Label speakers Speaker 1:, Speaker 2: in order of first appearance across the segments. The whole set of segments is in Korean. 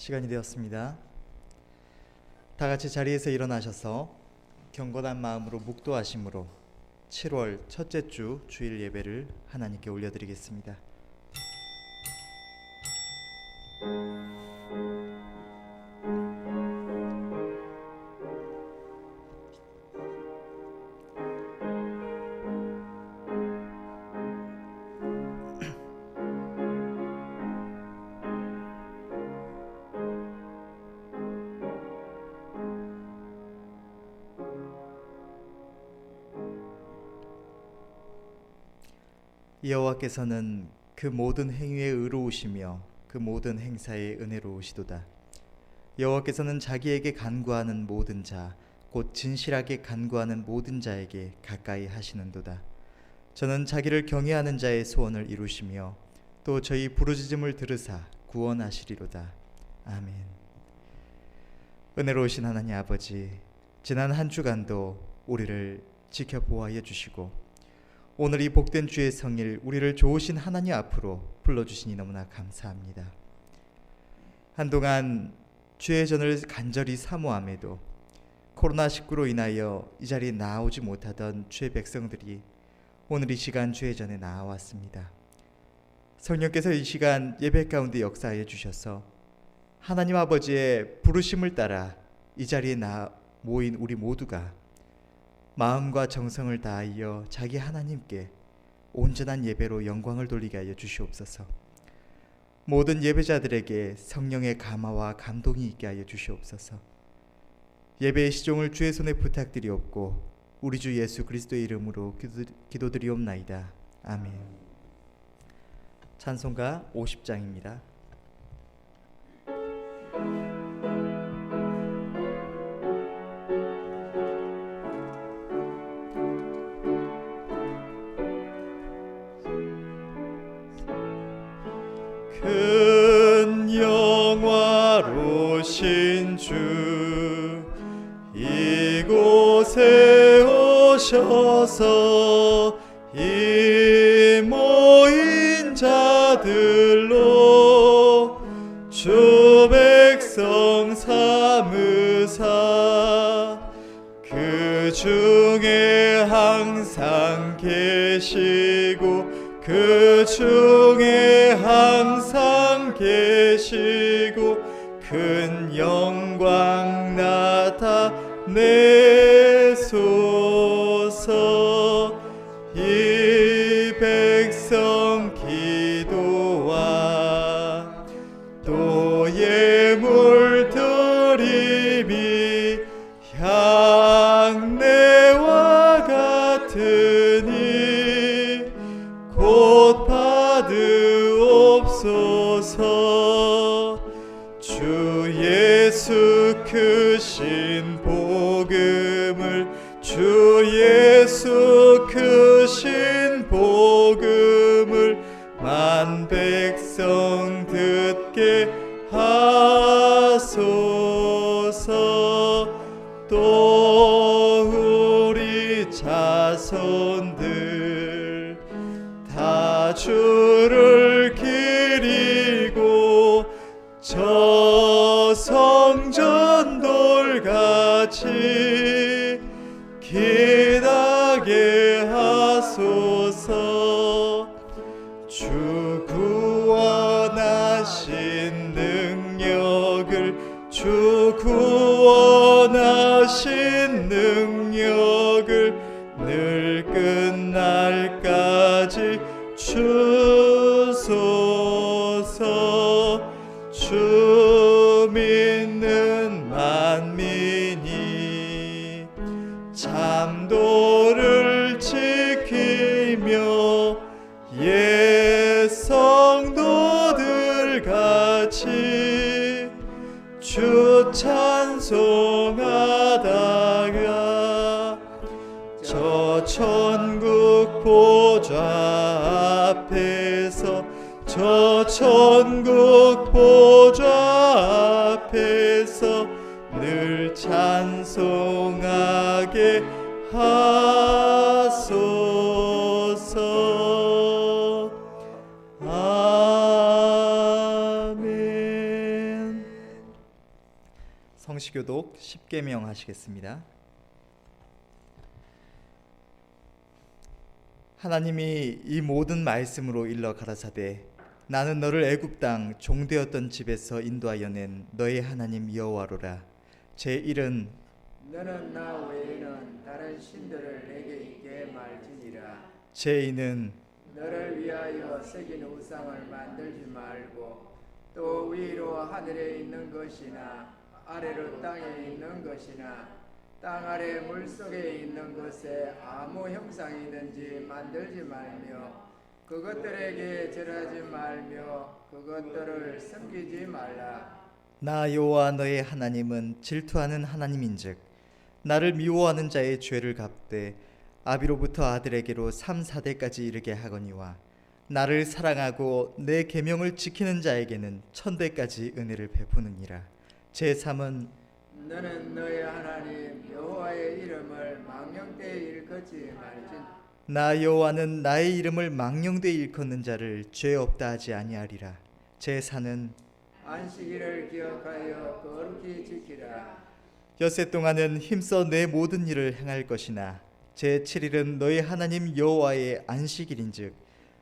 Speaker 1: 시간이 되었습니다. 다 같이 자리에서 일어나셔서 경건한 마음으로 묵도하심으로 7월 첫째 주 주일 예배를 하나님께 올려드리겠습니다. 여호와께서는 그 모든 행위에 의로우시며 그 모든 행사에 은혜로우시도다. 여호와께서는 자기에게 간구하는 모든 자, 곧 진실하게 간구하는 모든 자에게 가까이 하시는도다. 저는 자기를 경외하는 자의 소원을 이루시며 또 저희 부르짖음을 들으사 구원하시리로다. 아멘. 은혜로우신 하나님 아버지, 지난 한 주간도 우리를 지켜보호하여 주시고 오늘 이 복된 주의 성일 우리를 좋으신 하나님 앞으로 불러주시니 너무나 감사합니다. 한동안 주의 전을 간절히 사모함에도 코로나19로 인하여 이 자리에 나오지 못하던 주의 백성들이 오늘 이 시간 주의 전에 나와왔습니다. 성령께서 이 시간 예배 가운데 역사하여 주셔서 하나님 아버지의 부르심을 따라 이 자리에 모인 우리 모두가 마음과 정성을 다하여 자기 하나님께 온전한 예배로 영광을 돌리게 하여 주시옵소서. 모든 예배자들에게 성령의 감화와 감동이 있게 하여 주시옵소서. 예배의 시종을 주의 손에 부탁드리옵고 우리 주 예수 그리스도의 이름으로 기도드리옵나이다. 아멘. 찬송가 50장입니다.
Speaker 2: 큰 영화로신 주 이곳에 오셔서 이 모인 자들로 주 백성 삼으사 그 중에 항상 계시고 그 중에 항상 계시고 큰 영광 나타내소서. 이 백성 기도와 또 예물 드림이 향내와 같으니 곧 받으옵소서. 주 예수 크신 복음을 주 예수 크신 복음을 만 백성 듣게 하소서. 또 우리 자손들 다 주를 기리고 저 성전 돌같이 기나게 하소서. 주 구원하신 능력을 주 구원하신 능력을 늘 끝날까지 주소서. 주 믿는 만민이 참도를 지키며 옛 성도들 같이 주 찬송하다가 저 천국 보좌 앞에서 저 천국 보좌 앞에서 늘 찬송하게 하소서. 아멘.
Speaker 1: 성시교독 10계명 하시겠습니다. 하나님이 이 모든 말씀으로 일러 가라사대 나는 너를 애굽 땅 종되었던 집에서 인도하여 낸 너의 하나님 여호와로라. 제1은
Speaker 3: 너는 나 외에는 다른 신들을 내게 있게 말지니라.
Speaker 1: 제2는
Speaker 3: 너를 위하여 새긴 우상을 만들지 말고 또 위로 하늘에 있는 것이나 아래로 땅에 있는 것이나 땅 아래 물속에 있는 것에 아무 형상이든지 만들지 말며 그것들에게 절하지 말며 그것들을 섬기지 말라.
Speaker 1: 나 여호와 너의 하나님은 질투하는 하나님인즉 나를 미워하는 자의 죄를 갚되 아비로부터 아들에게로 3-4대까지 이르게 하거니와 나를 사랑하고 내 계명을 지키는 자에게는 1000대까지 은혜를 베푸느니라. 제3은
Speaker 3: 너는 너의 하나님 여호와의 이름을 망령되이 일컫지 말지.
Speaker 1: 나 여호와는 나의 이름을 망령되이 일컫는 자를 죄 없다 하지 아니하리라. 제4는
Speaker 3: 안식일을 기억하여 거룩히 지키라.
Speaker 1: 엿새 동안은 힘써 내 모든 일을 행할 것이나 제7일은 너의 하나님 여호와의 안식일인즉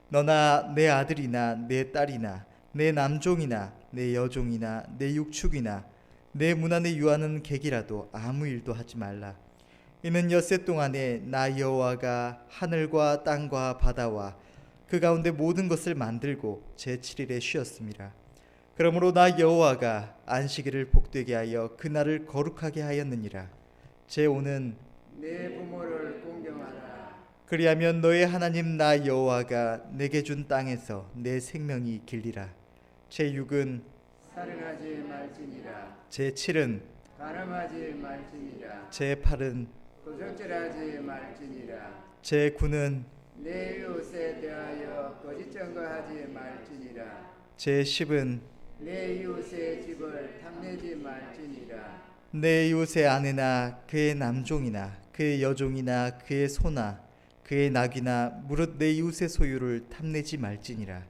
Speaker 1: 너나 내 아들이나 내 딸이나 내 남종이나 내 여종이나 내 육축이나 내 문 안에 유하는 객이라도 아무 일도 하지 말라. 이는 엿새 동안에 나 여호와가 하늘과 땅과 바다와 그 가운데 모든 것을 만들고 제7일에 쉬었음이라. 그러므로 나 여호와가 안식일을 복되게 하여 그날을 거룩하게 하였느니라. 제5는
Speaker 3: 내 부모를 공경하라.
Speaker 1: 그리하면 너의 하나님 나 여호와가 내게 준 땅에서 내 생명이 길리라. 제6은
Speaker 3: 살인하지 말지니라.
Speaker 1: 제7은
Speaker 3: 간음하지 말지니라.
Speaker 1: 제8은
Speaker 3: 도적질하지 말지니라.
Speaker 1: 제9는
Speaker 3: 내 이웃에 대하여 거짓 증거하지 말지니라.
Speaker 1: 제10은
Speaker 3: 내 이웃의 집을 탐내지 말지니라.
Speaker 1: 내 이웃의 아내나 그의 남종이나 그의 여종이나 그의 소나 그의 낙이나 무릇 내 이웃의 소유를 탐내지 말지니라.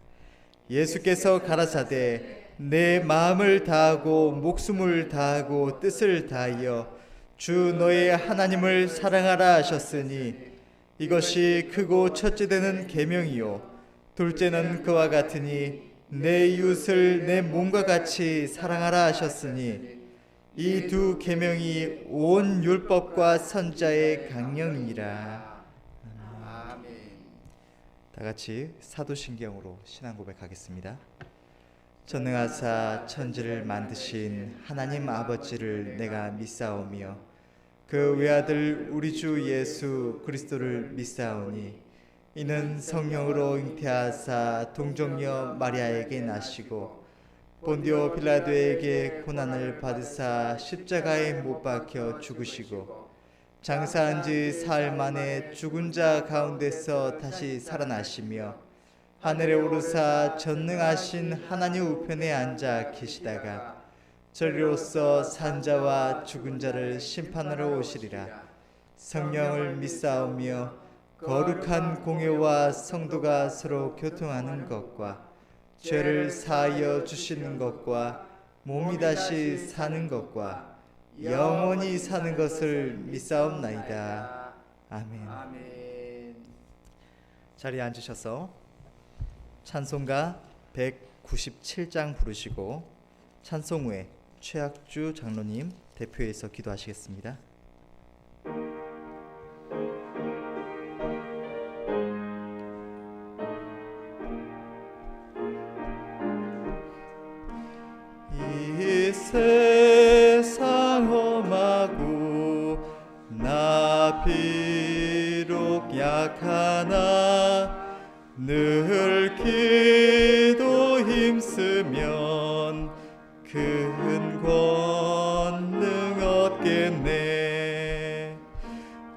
Speaker 1: 예수께서 가라사대 내 마음을 다하고 목숨을 다하고 뜻을 다하여 주 너의 하나님을 사랑하라 하셨으니 이것이 크고 첫째 되는 계명이요 둘째는 그와 같으니 내 이웃을 내 몸과 같이 사랑하라 하셨으니 이 두 계명이 온 율법과 선자의 강령이니라.
Speaker 3: 아멘.
Speaker 1: 다 같이 사도신경으로 신앙 고백하겠습니다. 전능하사 천지를 만드신 하나님 아버지를 내가 믿사오며 그 외아들 우리 주 예수 그리스도를 믿사오니 이는 성령으로 잉태하사 동정녀 마리아에게 나시고 본디오 빌라도에게 고난을 받으사 십자가에 못 박혀 죽으시고 장사한 지 사흘 만에 죽은 자 가운데서 다시 살아나시며 하늘에 오르사 전능하신 하나님 우편에 앉아 계시다가 저리로서 산자와 죽은 자를 심판하러 오시리라. 성령을 믿사오며 거룩한 공회와 성도가 서로 교통하는 것과 죄를 사하여 주시는 것과 몸이 다시 사는 것과 영원히 사는 것을 믿사옵나이다. 아멘.
Speaker 3: 아멘.
Speaker 1: 자리에 앉으셔서 찬송가 197장 부르시고 찬송 후에 최학주 장로님 대표해서 기도하시겠습니다. 이 세상 험하고 나 비록 약하나 늘 기도 힘쓰면 큰 권능 얻겠네.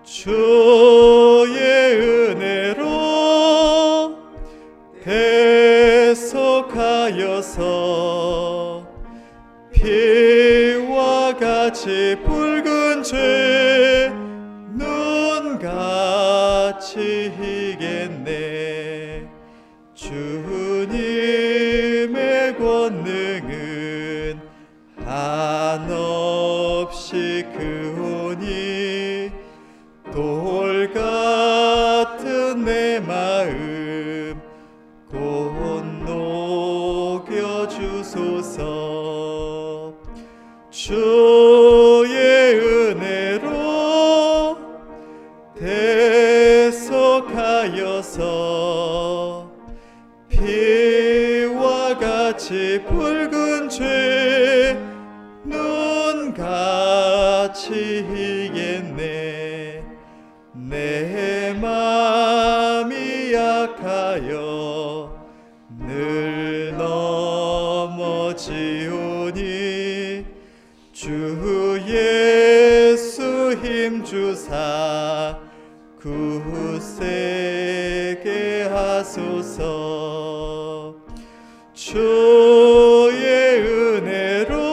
Speaker 1: 주의 은혜로 대속하여서 피와 같이 붉은 죄 눈같이 희겠네. 주님의 권능은 한없이
Speaker 2: 작으오니 돌 같은 내 마음 곧 녹여주소서. 주의 은혜로 대속하여서 피와 같이 붉은 죄 눈같이 희겠네. 내 맘이 약하여 늘 넘어지오니 주 예수 힘주사 굳세게 하소서. 주의 은혜로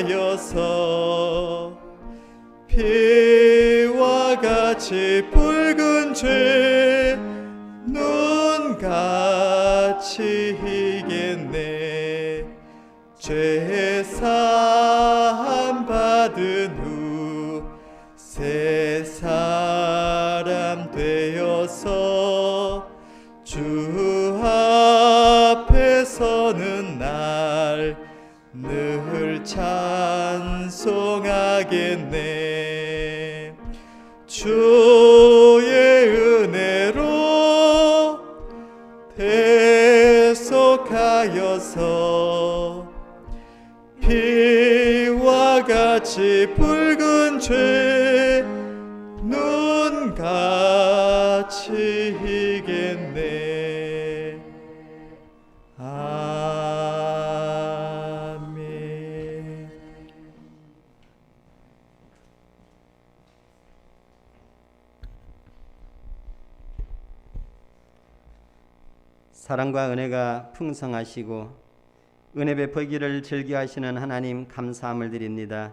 Speaker 2: 대속하여서 피와 같이 붉은 죄 눈같이 희겠네. 죄 사함 받은 후 새 사람 되어서 주 앞에 서는 날 늘 찬송하겠네. 주의 은혜로 대속하여서 피와 같이 붉은 죄 눈같이 희겠네. 아멘.
Speaker 4: 사랑과 은혜가 풍성하시고 은혜 베풀기를 즐겨하시는 하나님 감사함을 드립니다.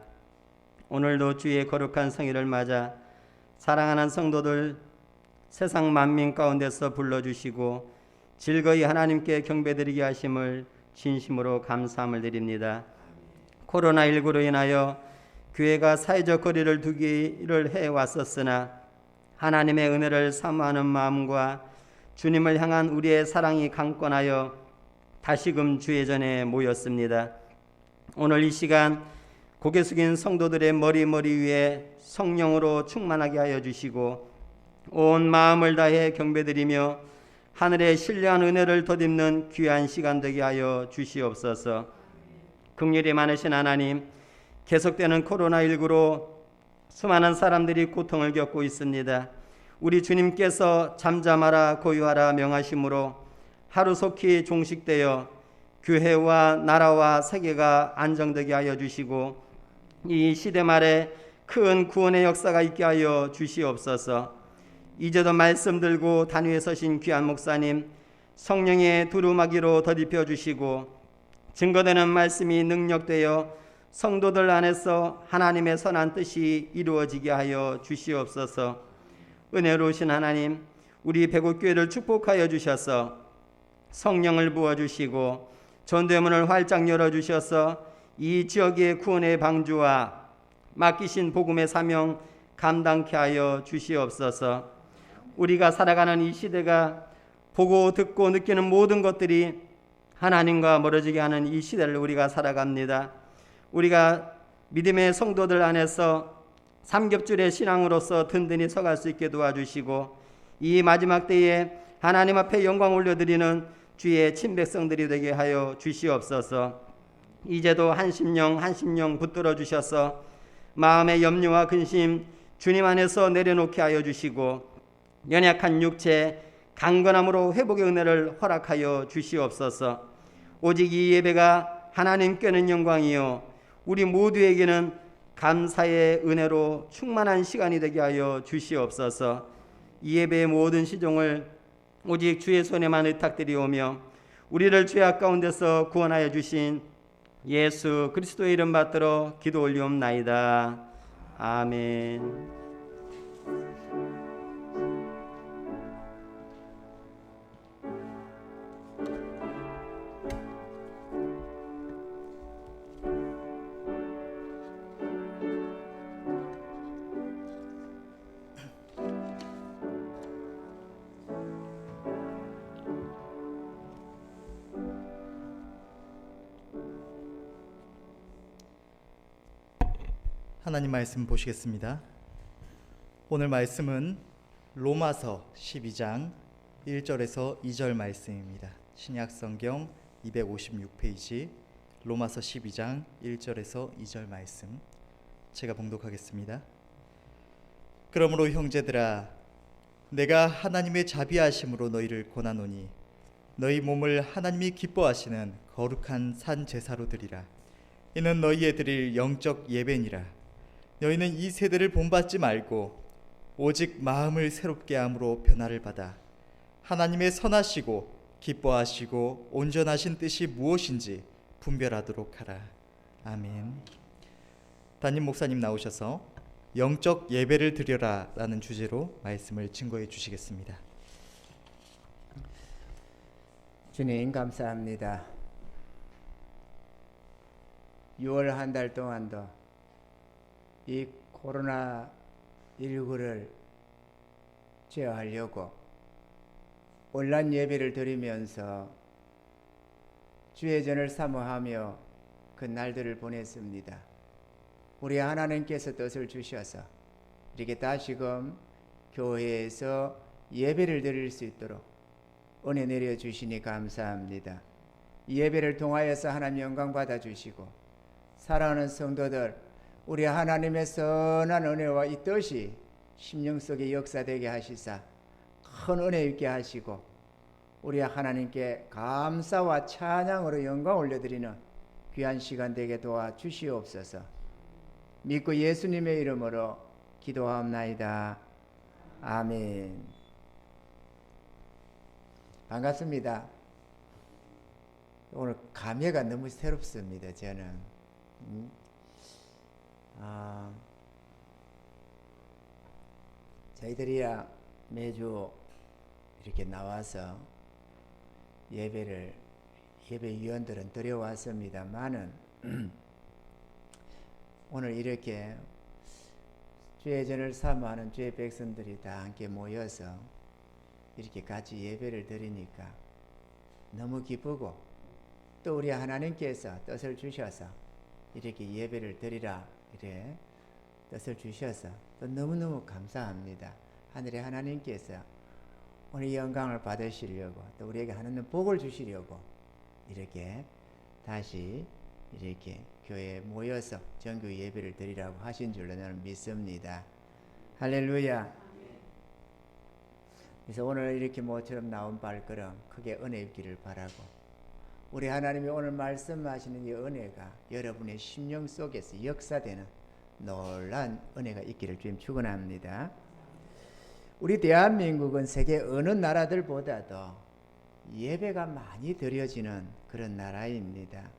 Speaker 4: 오늘도 주의 거룩한 성일을 맞아 사랑하는 성도들 세상 만민 가운데서 불러주시고 즐거이 하나님께 경배드리게 하심을 진심으로 감사함을 드립니다. 코로나19로 인하여 교회가 사회적 거리를 두기를 해왔었으나 하나님의 은혜를 사모하는 마음과 주님을 향한 우리의 사랑이 강권하여 다시금 주의 전에 모였습니다. 오늘 이 시간 고개 숙인 성도들의 머리 위에 성령으로 충만하게 하여 주시고 온 마음을 다해 경배드리며 하늘의 신령한 은혜를 덧입는 귀한 시간 되게 하여 주시옵소서. 긍휼이 많으신 하나님, 계속되는 코로나19로 수많은 사람들이 고통을 겪고 있습니다. 우리 주님께서 잠잠하라 고요하라 명하심으로 하루속히 종식되어 교회와 나라와 세계가 안정되게 하여 주시고 이 시대 말에 큰 구원의 역사가 있게 하여 주시옵소서. 이제도 말씀 들고 단위에 서신 귀한 목사님 성령의 두루마기로 덧입혀 주시고 증거되는 말씀이 능력되어 성도들 안에서 하나님의 선한 뜻이 이루어지게 하여 주시옵소서. 은혜로우신 하나님, 우리 백옥교회를 축복하여 주셔서 성령을 부어주시고 전대문을 활짝 열어주셔서 이 지역의 구원의 방주와 맡기신 복음의 사명 감당케 하여 주시옵소서. 우리가 살아가는 이 시대가 보고 듣고 느끼는 모든 것들이 하나님과 멀어지게 하는 이 시대를 우리가 살아갑니다. 우리가 믿음의 성도들 안에서 삼겹줄의 신앙으로서 든든히 서갈 수 있게 도와주시고 이 마지막 때에 하나님 앞에 영광 올려드리는 주의 친백성들이 되게 하여 주시옵소서. 이제도 한 심령 붙들어 주셔서 마음의 염려와 근심 주님 안에서 내려놓게 하여 주시고 연약한 육체 강건함으로 회복의 은혜를 허락하여 주시옵소서. 오직 이 예배가 하나님께는 영광이요 우리 모두에게는 감사의 은혜로 충만한 시간이 되게 하여 주시옵소서. 이 예배의 모든 시종을 오직 주의 손에만 의탁드리오며 우리를 죄악 가운데서 구원하여 주신 예수 그리스도의 이름 받들어 기도 올리옵나이다. 아멘.
Speaker 1: 하나님 말씀 보시겠습니다. 오늘 말씀은 로마서 12장 1절에서 2절 말씀입니다. 신약성경 256페이지 로마서 12장 1절에서 2절 말씀 제가 봉독하겠습니다. 그러므로 형제들아 내가 하나님의 자비하심으로 너희를 권하노니 너희 몸을 하나님이 기뻐하시는 거룩한 산 제사로 드리라. 이는 너희에 드릴 영적 예배니라. 너희는 이 세대를 본받지 말고 오직 마음을 새롭게 함으로 변화를 받아 하나님의 선하시고 기뻐하시고 온전하신 뜻이 무엇인지 분별하도록 하라. 아멘. 담임 목사님 나오셔서 영적 예배를 드려라 라는 주제로 말씀을 증거해 주시겠습니다.
Speaker 3: 주님 감사합니다. 6월 한 달 동안도 이 코로나19를 제어하려고 온라인 예배를 드리면서 주의 전을 사모하며 그 날들을 보냈습니다. 우리 하나님께서 뜻을 주셔서 이렇게 다시금 교회에서 예배를 드릴 수 있도록 은혜 내려주시니 감사합니다. 이 예배를 통하여서 하나님 영광 받아주시고 사랑하는 성도들 우리 하나님의 선한 은혜와 이 뜻이 심령 속에 역사되게 하시사 큰 은혜 있게 하시고 우리 하나님께 감사와 찬양으로 영광 올려드리는 귀한 시간 되게 도와주시옵소서. 믿고 예수님의 이름으로 기도하옵나이다. 아멘. 반갑습니다. 오늘 감회가 너무 새롭습니다. 저는 저희들이야 매주 이렇게 나와서 예배위원들은 드려왔습니다만은 오늘 이렇게 주의 전을 사모하는 주의 백성들이 다 함께 모여서 이렇게 같이 예배를 드리니까 너무 기쁘고 또 우리 하나님께서 뜻을 주셔서 이렇게 예배를 드리라 이래 뜻을 주셔서 또 너무너무 감사합니다. 하늘의 하나님께서 오늘 영광을 받으시려고 또 우리에게 하나님 복을 주시려고 이렇게 다시 이렇게 교회에 모여서 정규 예배를 드리라고 하신 줄로 저는 믿습니다. 할렐루야. 그래서 오늘 이렇게 모처럼 나온 발걸음 크게 은혜 입기를 바라고 우리 하나님이 오늘 말씀하시는 이 은혜가 여러분의 심령 속에서 역사되는 놀라운 은혜가 있기를 주님 축원합니다. 우리 대한민국은 세계 어느 나라들보다도 예배가 많이 드려지는 그런 나라입니다.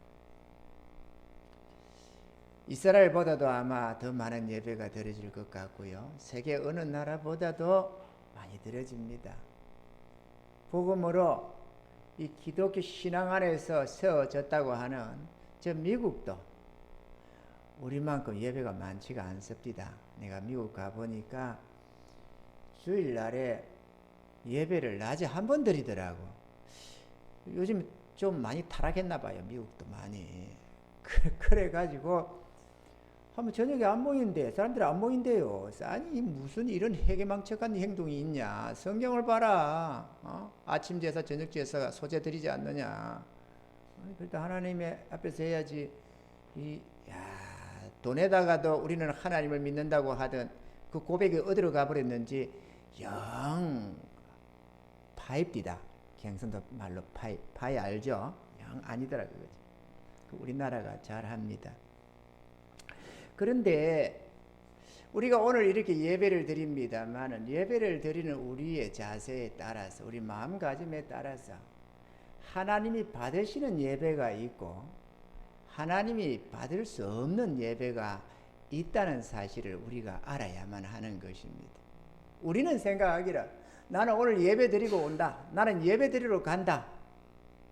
Speaker 3: 이스라엘보다도 아마 더 많은 예배가 드려질 것 같고요. 세계 어느 나라보다도 많이 드려집니다. 복음으로 이 기독교 신앙 안에서 세워졌다고 하는 저 미국도 우리만큼 예배가 많지가 않습니다. 내가 미국 가보니까 주일날에 예배를 낮에 한 번 드리더라고. 요즘 좀 많이 타락했나 봐요. 미국도 많이. 그래가지고 하면 저녁에 안 모인대. 사람들이 안 모인대요. 아니 무슨 이런 해괴망측한 행동이 있냐. 성경을 봐라. 아침 제사 저녁 제사가 소재 드리지 않느냐. 그래도 하나님의 앞에서 해야지. 돈에다가도 우리는 하나님을 믿는다고 하던 그 고백이 어디로 가버렸는지 영 파입디다. 경상도 말로 파이 알죠? 영 아니더라 그거지. 우리나라가 잘합니다. 그런데 우리가 오늘 이렇게 예배를 드립니다만은 예배를 드리는 우리의 자세에 따라서 우리 마음가짐에 따라서 하나님이 받으시는 예배가 있고 하나님이 받을 수 없는 예배가 있다는 사실을 우리가 알아야만 하는 것입니다. 우리는 생각하기를 나는 오늘 예배 드리고 온다. 나는 예배 드리러 간다.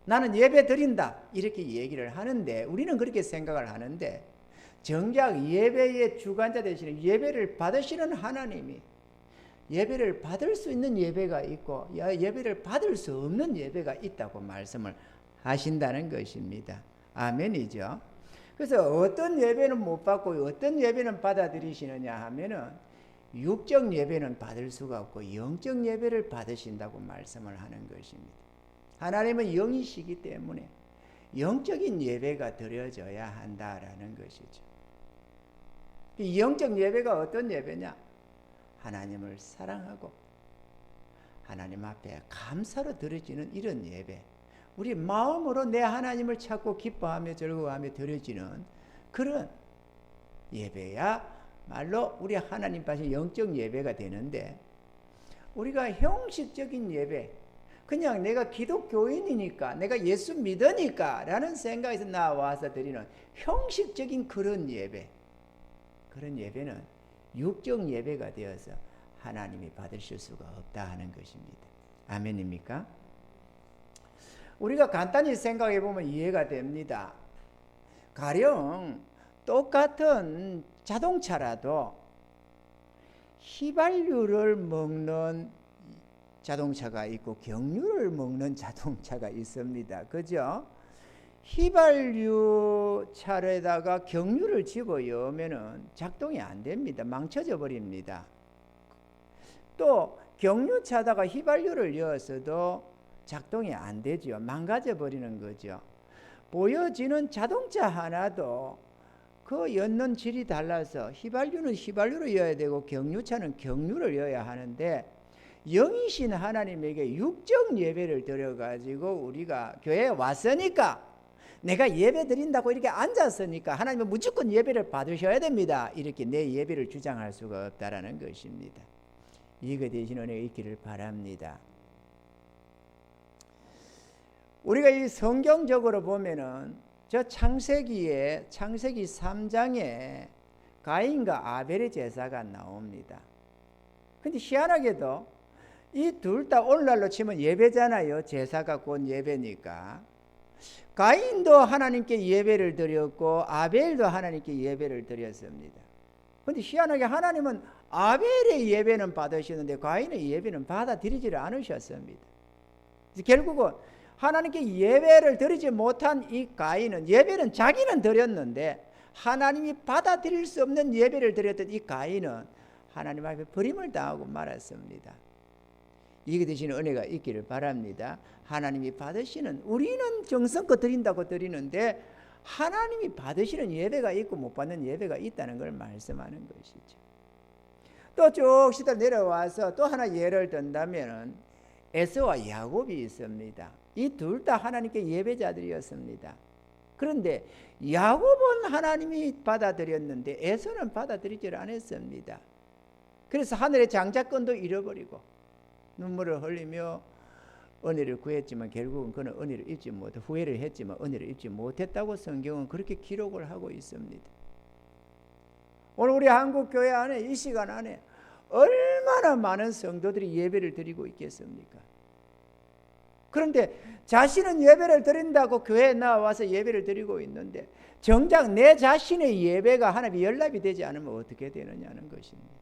Speaker 3: 나는 예배 드린다. 이렇게 얘기를 하는데 우리는 그렇게 생각을 하는데 정작 예배의 주관자 되시는 예배를 받으시는 하나님이 예배를 받을 수 있는 예배가 있고 예배를 받을 수 없는 예배가 있다고 말씀을 하신다는 것입니다. 아멘이죠. 그래서 어떤 예배는 못 받고 어떤 예배는 받아들이시느냐 하면은 육적 예배는 받을 수가 없고 영적 예배를 받으신다고 말씀을 하는 것입니다. 하나님은 영이시기 때문에 영적인 예배가 드려져야 한다라는 것이죠. 이 영적 예배가 어떤 예배냐? 하나님을 사랑하고 하나님 앞에 감사로 드려지는 이런 예배, 우리 마음으로 내 하나님을 찾고 기뻐하며 즐거워하며 드려지는 그런 예배야 말로 우리 하나님 પાસે 영적 예배가 되는데, 우리가 형식적인 예배, 그냥 내가 기독교인이니까 내가 예수 믿으니까 라는 생각에서 나와서 드리는 형식적인 그런 예배, 그런 예배는 육적 예배가 되어서 하나님이 받으실 수가 없다 하는 것입니다. 아멘입니까? 우리가 간단히 생각해 보면 이해가 됩니다. 가령 똑같은 자동차라도 휘발유를 먹는 자동차가 있고 경유를 먹는 자동차가 있습니다. 그죠? 휘발유 차에다가 경유를 집어넣으면 작동이 안 됩니다. 망쳐져 버립니다. 또 경유차다가 휘발유를 넣었어도 작동이 안 되죠. 망가져 버리는 거죠. 보여지는 자동차 하나도 그 였는 질이 달라서 휘발유는 휘발유를 넣어야 되고 경유차는 경유를 넣어야 하는데, 영이신 하나님에게 육적 예배를 드려가지고 우리가 교회에 왔으니까, 내가 예배 드린다고 이렇게 앉았으니까 하나님은 무조건 예배를 받으셔야 됩니다, 이렇게 내 예배를 주장할 수가 없다라는 것입니다. 이해가 되시는 은혜가 있기를 바랍니다. 우리가 이 성경적으로 보면은 저 창세기 3장에 가인과 아벨의 제사가 나옵니다. 근데 희한하게도 이 둘 다 오늘날로 치면 예배잖아요. 제사가 곧 예배니까. 가인도 하나님께 예배를 드렸고 아벨도 하나님께 예배를 드렸습니다. 근데 희한하게 하나님은 아벨의 예배는 받으셨는데 가인의 예배는 받아들이지를 않으셨습니다. 결국은 하나님께 예배를 드리지 못한 이 가인은, 예배는 자기는 드렸는데 하나님이 받아들일 수 없는 예배를 드렸던 이 가인은 하나님 앞에 버림을 당하고 말았습니다. 이게 되시는 은혜가 있기를 바랍니다. 하나님이 받으시는, 우리는 정성껏 드린다고 드리는데 하나님이 받으시는 예배가 있고 못 받는 예배가 있다는 걸 말씀하는 것이죠. 또 쭉 시다 내려와서 또 하나 예를 든다면 에서와 야곱이 있습니다. 이 둘 다 하나님께 예배자들이었습니다. 그런데 야곱은 하나님이 받아들였는데 에서는 받아들이지 않았습니다. 그래서 하늘의 장자권도 잃어버리고 눈물을 흘리며 은혜를 구했지만 결국은 그는 은혜를 입지 못해, 후회를 했지만 은혜를 입지 못했다고 성경은 그렇게 기록을 하고 있습니다. 오늘 우리 한국교회 안에 이 시간 안에 얼마나 많은 성도들이 예배를 드리고 있겠습니까? 그런데 자신은 예배를 드린다고 교회에 나와서 예배를 드리고 있는데 정작 내 자신의 예배가 하나님이 연락이 되지 않으면 어떻게 되느냐는 것입니다.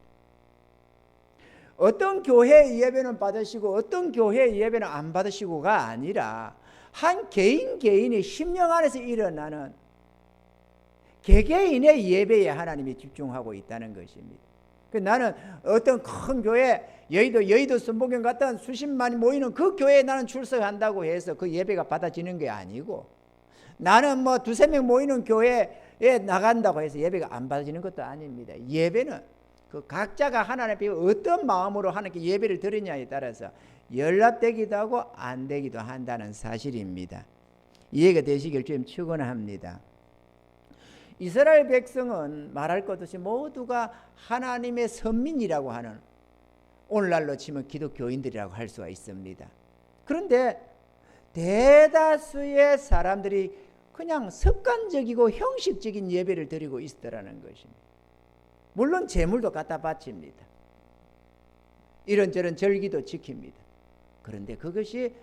Speaker 3: 어떤 교회의 예배는 받으시고 어떤 교회의 예배는 안 받으시고가 아니라 한 개인의 심령 안에서 일어나는 개개인의 예배에 하나님이 집중하고 있다는 것입니다. 나는 어떤 큰 교회, 여의도 선봉경 같은 수십만이 모이는 그 교회에 나는 출석한다고 해서 그 예배가 받아지는 게 아니고, 나는 뭐 두세 명 모이는 교회에 나간다고 해서 예배가 안 받아지는 것도 아닙니다. 예배는 그 각자가 하나님 앞에 어떤 마음으로 하나님께 예배를 드리냐에 따라서 연락되기도 하고 안 되기도 한다는 사실입니다. 이해가 되시길 좀 축원합니다. 이스라엘 백성은 말할 것 없이 모두가 하나님의 선민이라고 하는, 오늘날로 치면 기독교인들이라고 할 수가 있습니다. 그런데 대다수의 사람들이 그냥 습관적이고 형식적인 예배를 드리고 있더라는 것입니다. 물론 제물도 갖다 바칩니다. 이런저런 절기도 지킵니다. 그런데 그것이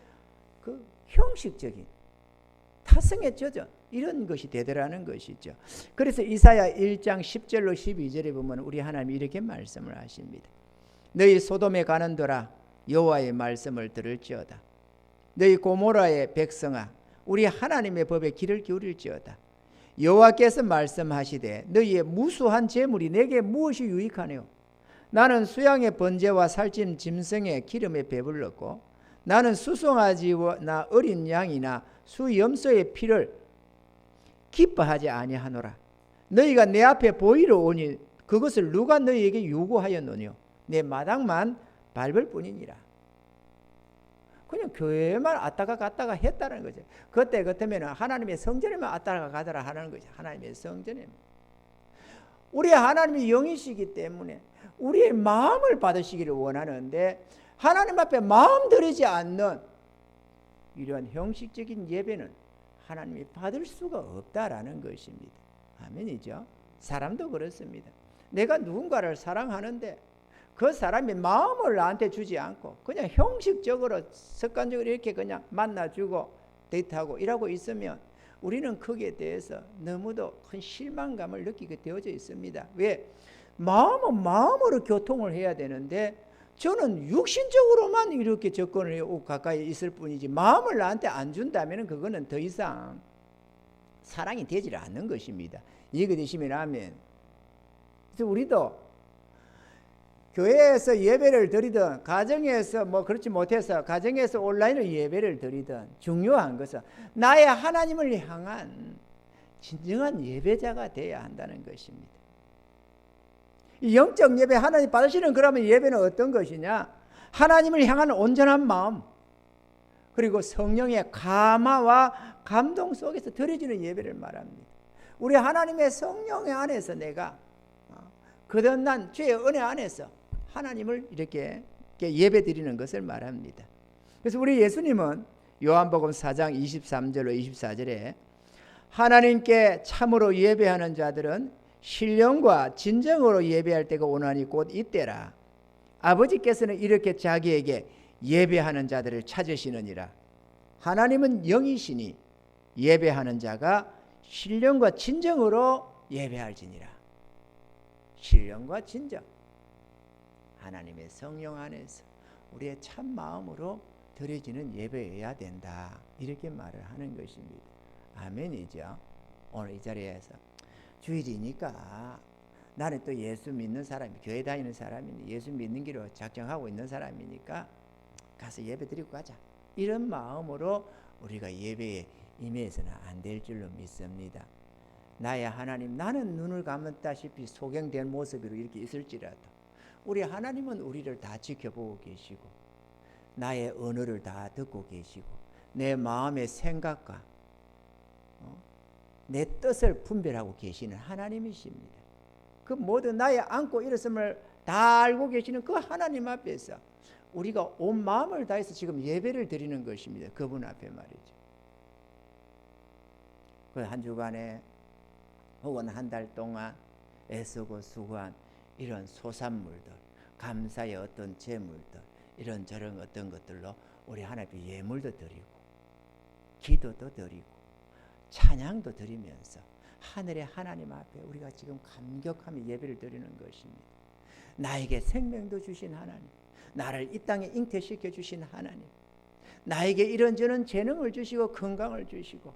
Speaker 3: 그 형식적인 타성에 젖은 이런 것이 되더라는 것이죠. 그래서 이사야 1장 10절로 12절에 보면 우리 하나님이 이렇게 말씀을 하십니다. 너희 소돔에 가는도라, 여호와의 말씀을 들을지어다. 너희 고모라의 백성아, 우리 하나님의 법에 귀를 기울일지어다. 여호와께서 말씀하시되 너희의 무수한 재물이 내게 무엇이 유익하네요. 나는 수양의 번제와 살찐 짐승의 기름에 배불렀고 나는 수송아지나 어린 양이나 수염소의 피를 기뻐하지 아니하노라. 너희가 내 앞에 보이러 오니 그것을 누가 너희에게 요구하였노뇨. 내 마당만 밟을 뿐이니라. 그냥 교회만 왔다가 갔다가 했다는 거죠. 그때 같으면 하나님의 성전에만 왔다가 가더라 하는 거죠. 하나님의 성전에. 우리 하나님이 영이시기 때문에 우리의 마음을 받으시기를 원하는데 하나님 앞에 마음 들이지 않는 이러한 형식적인 예배는 하나님이 받을 수가 없다라는 것입니다. 아멘이죠. 사람도 그렇습니다. 내가 누군가를 사랑하는데 그 사람이 마음을 나한테 주지 않고 그냥 형식적으로 습관적으로 이렇게 그냥 만나주고 데이트하고 이러고 있으면 우리는 거기에 대해서 너무도 큰 실망감을 느끼게 되어져 있습니다. 왜? 마음은 마음으로 교통을 해야 되는데 저는 육신적으로만 이렇게 접근을 하고 가까이 있을 뿐이지 마음을 나한테 안 준다면 그거는 더 이상 사랑이 되지 않는 것입니다. 이해가 되시면 아멘. 그래서 우리도 교회에서 예배를 드리든 가정에서 뭐 그렇지 못해서 가정에서 온라인으로 예배를 드리든 중요한 것은 나의 하나님을 향한 진정한 예배자가 되어야 한다는 것입니다. 이 영적 예배 하나님 받으시는 그러면 예배는 어떤 것이냐? 하나님을 향한 온전한 마음 그리고 성령의 감화와 감동 속에서 드려지는 예배를 말합니다. 우리 하나님의 성령 안에서 내가 거듭난 주의 은혜 안에서 하나님을 이렇게 예배 드리는 것을 말합니다. 그래서 우리 예수님은 요한복음 4장 23절로 24절에 하나님께 참으로 예배하는 자들은 신령과 진정으로 예배할 때가 오나니 곧 이때라. 아버지께서는 이렇게 자기에게 예배하는 자들을 찾으시느니라. 하나님은 영이시니 예배하는 자가 신령과 진정으로 예배할지니라. 신령과 진정. 하나님의 성령 안에서 우리의 참 마음으로 드려지는 예배여야 된다. 이렇게 말을 하는 것입니다. 아멘이죠. 오늘 이 자리에서 주일이니까 나는 또 예수 믿는 사람이 교회 다니는 사람이니 예수 믿는 길로 작정하고 있는 사람이니까 가서 예배 드리고 가자. 이런 마음으로 우리가 예배에 임해서는 안 될 줄로 믿습니다. 나의 하나님, 나는 눈을 감았다시피 소경된 모습으로 이렇게 있을지라도 우리 하나님은 우리를 다 지켜보고 계시고 나의 언어를 다 듣고 계시고 내 마음의 생각과 내 뜻을 분별하고 계시는 하나님이십니다. 그 모든 나의 안고 일었음을 다 알고 계시는 그 하나님 앞에서 우리가 온 마음을 다해서 지금 예배를 드리는 것입니다. 그분 앞에 말이죠. 그 한 주간에 혹은 한 달 동안 애쓰고 수고한 이런 소산물들, 감사의 어떤 재물들, 이런 저런 어떤 것들로 우리 하나님께 예물도 드리고 기도도 드리고 찬양도 드리면서 하늘의 하나님 앞에 우리가 지금 감격하며 예배를 드리는 것입니다. 나에게 생명도 주신 하나님, 나를 이 땅에 잉태시켜 주신 하나님, 나에게 이런저런 재능을 주시고 건강을 주시고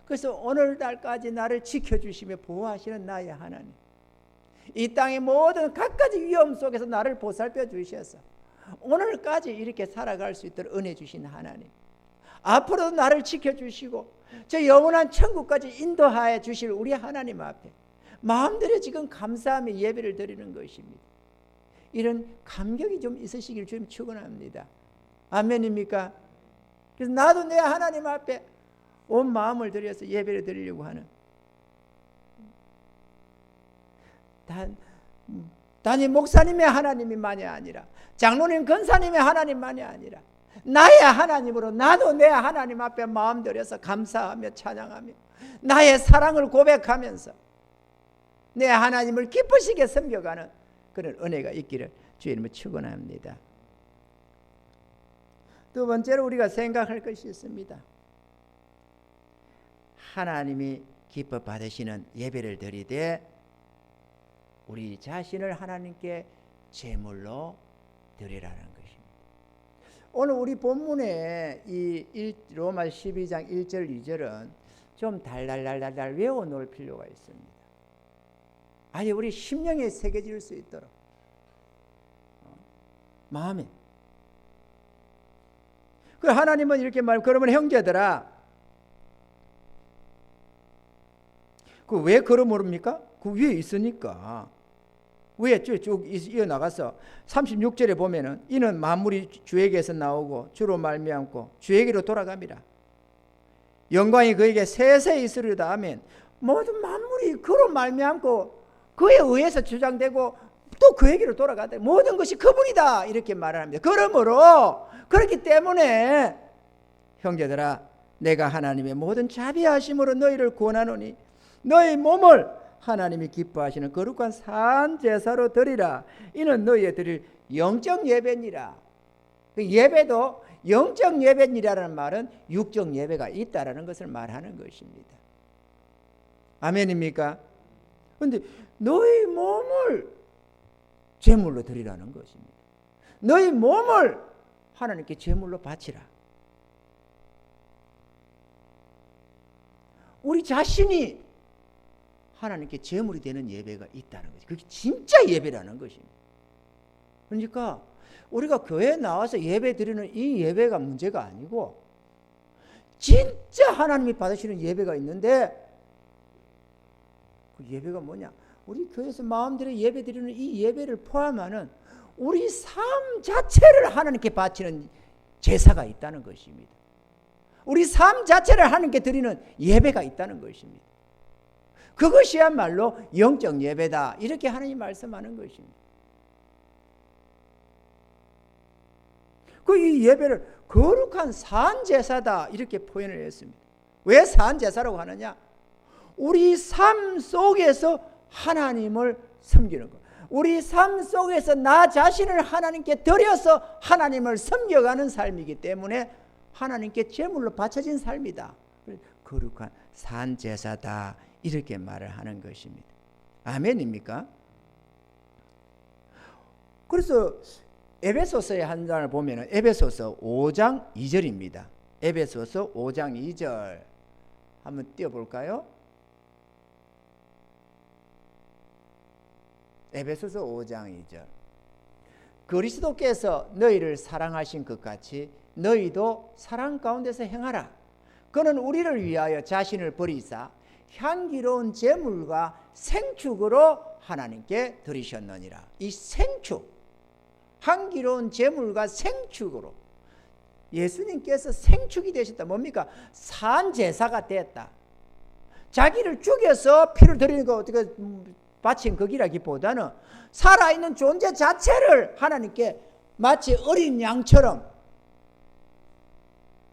Speaker 3: 그래서 오늘날까지 나를 지켜주시며 보호하시는 나의 하나님, 이 땅의 모든 갖가지 위험 속에서 나를 보살펴 주셔서 오늘까지 이렇게 살아갈 수 있도록 은혜 주신 하나님, 앞으로도 나를 지켜주시고 저 영원한 천국까지 인도하여 주실 우리 하나님 앞에 마음대로 지금 감사하며 예배를 드리는 것입니다. 이런 감격이 좀 있으시길 주님 축원합니다. 아멘입니까? 그래서 나도 내 하나님 앞에 온 마음을 들여서 예배를 드리려고 하는 단지 목사님의 하나님만이 아니라 장로님 권사님의 하나님만이 아니라 나의 하나님으로 나도 내 하나님 앞에 마음 들여서 감사하며 찬양하며 나의 사랑을 고백하면서 내 하나님을 기쁘시게 섬겨가는 그런 은혜가 있기를 주님을 축원합니다. 두 번째로 우리가 생각할 것이 있습니다. 하나님이 기뻐 받으시는 예배를 드리되 우리 자신을 하나님께 제물로 드리라는 것입니다. 오늘 우리 본문에 이 로마 12장 1절 2절은 좀 달달달달달 외워놓을 필요가 있습니다. 아니 우리 심령에 새겨질 수 있도록 마음에. 그 하나님은 이렇게 그러면 형제들아, 그 왜 걸어모릅니까? 그 위에 있으니까. 위에 쭉 이어나가서 36절에 보면은 이는 만물이 주에게서 나오고 주로 말미암고 주에게로 돌아갑니다. 영광이 그에게 세세히 있으리로다. 아멘. 모든 만물이 그로 말미암고 그에 의해서 주장되고 또 그에게로 돌아가다. 모든 것이 그분이다 이렇게 말을 합니다. 그러므로 그렇기 때문에 형제들아, 내가 하나님의 모든 자비하심으로 너희를 구원하노니 너희 몸을 하나님이 기뻐하시는 거룩한 산 제사로 드리라. 이는 너희의 드릴 영적 예배니라. 그 예배도 영적 예배니라는 말은 육적 예배가 있다라는 것을 말하는 것입니다. 아멘입니까? 그런데 너희 몸을 제물로 드리라는 것입니다. 너희 몸을 하나님께 제물로 바치라. 우리 자신이 하나님께 제물이 되는 예배가 있다는 거죠. 그게 진짜 예배라는 것입니다. 그러니까 우리가 교회에 나와서 예배 드리는 이 예배가 문제가 아니고 진짜 하나님이 받으시는 예배가 있는데 그 예배가 뭐냐? 우리 교회에서 마음대로 예배 드리는 이 예배를 포함하는 우리 삶 자체를 하나님께 바치는 제사가 있다는 것입니다. 우리 삶 자체를 하나님께 드리는 예배가 있다는 것입니다. 그것이야말로 영적 예배다 이렇게 하나님 말씀하는 것입니다. 그 이 예배를 거룩한 산제사다 이렇게 표현을 했습니다. 왜 산제사라고 하느냐? 우리 삶 속에서 하나님을 섬기는 것, 우리 삶 속에서 나 자신을 하나님께 드려서 하나님을 섬겨가는 삶이기 때문에 하나님께 제물로 바쳐진 삶이다. 거룩한 산제사다 이렇게 말을 하는 것입니다. 아멘입니까? 그래서 에베소서의 한 장을 보면 에베소서 5장 2절입니다. 에베소서 5장 2절 한번 띄워볼까요? 에베소서 5장 2절. 그리스도께서 너희를 사랑하신 것 같이 너희도 사랑 가운데서 행하라. 그는 우리를 위하여 자신을 버리사 향기로운 제물과 생축으로 하나님께 드리셨느니라. 이 생축, 향기로운 제물과 생축으로 예수님께서 생축이 되셨다. 뭡니까? 산제사가 됐다. 자기를 죽여서 피를 드리는 거 어떻게 바친 거기라기보다는 살아있는 존재 자체를 하나님께 마치 어린 양처럼,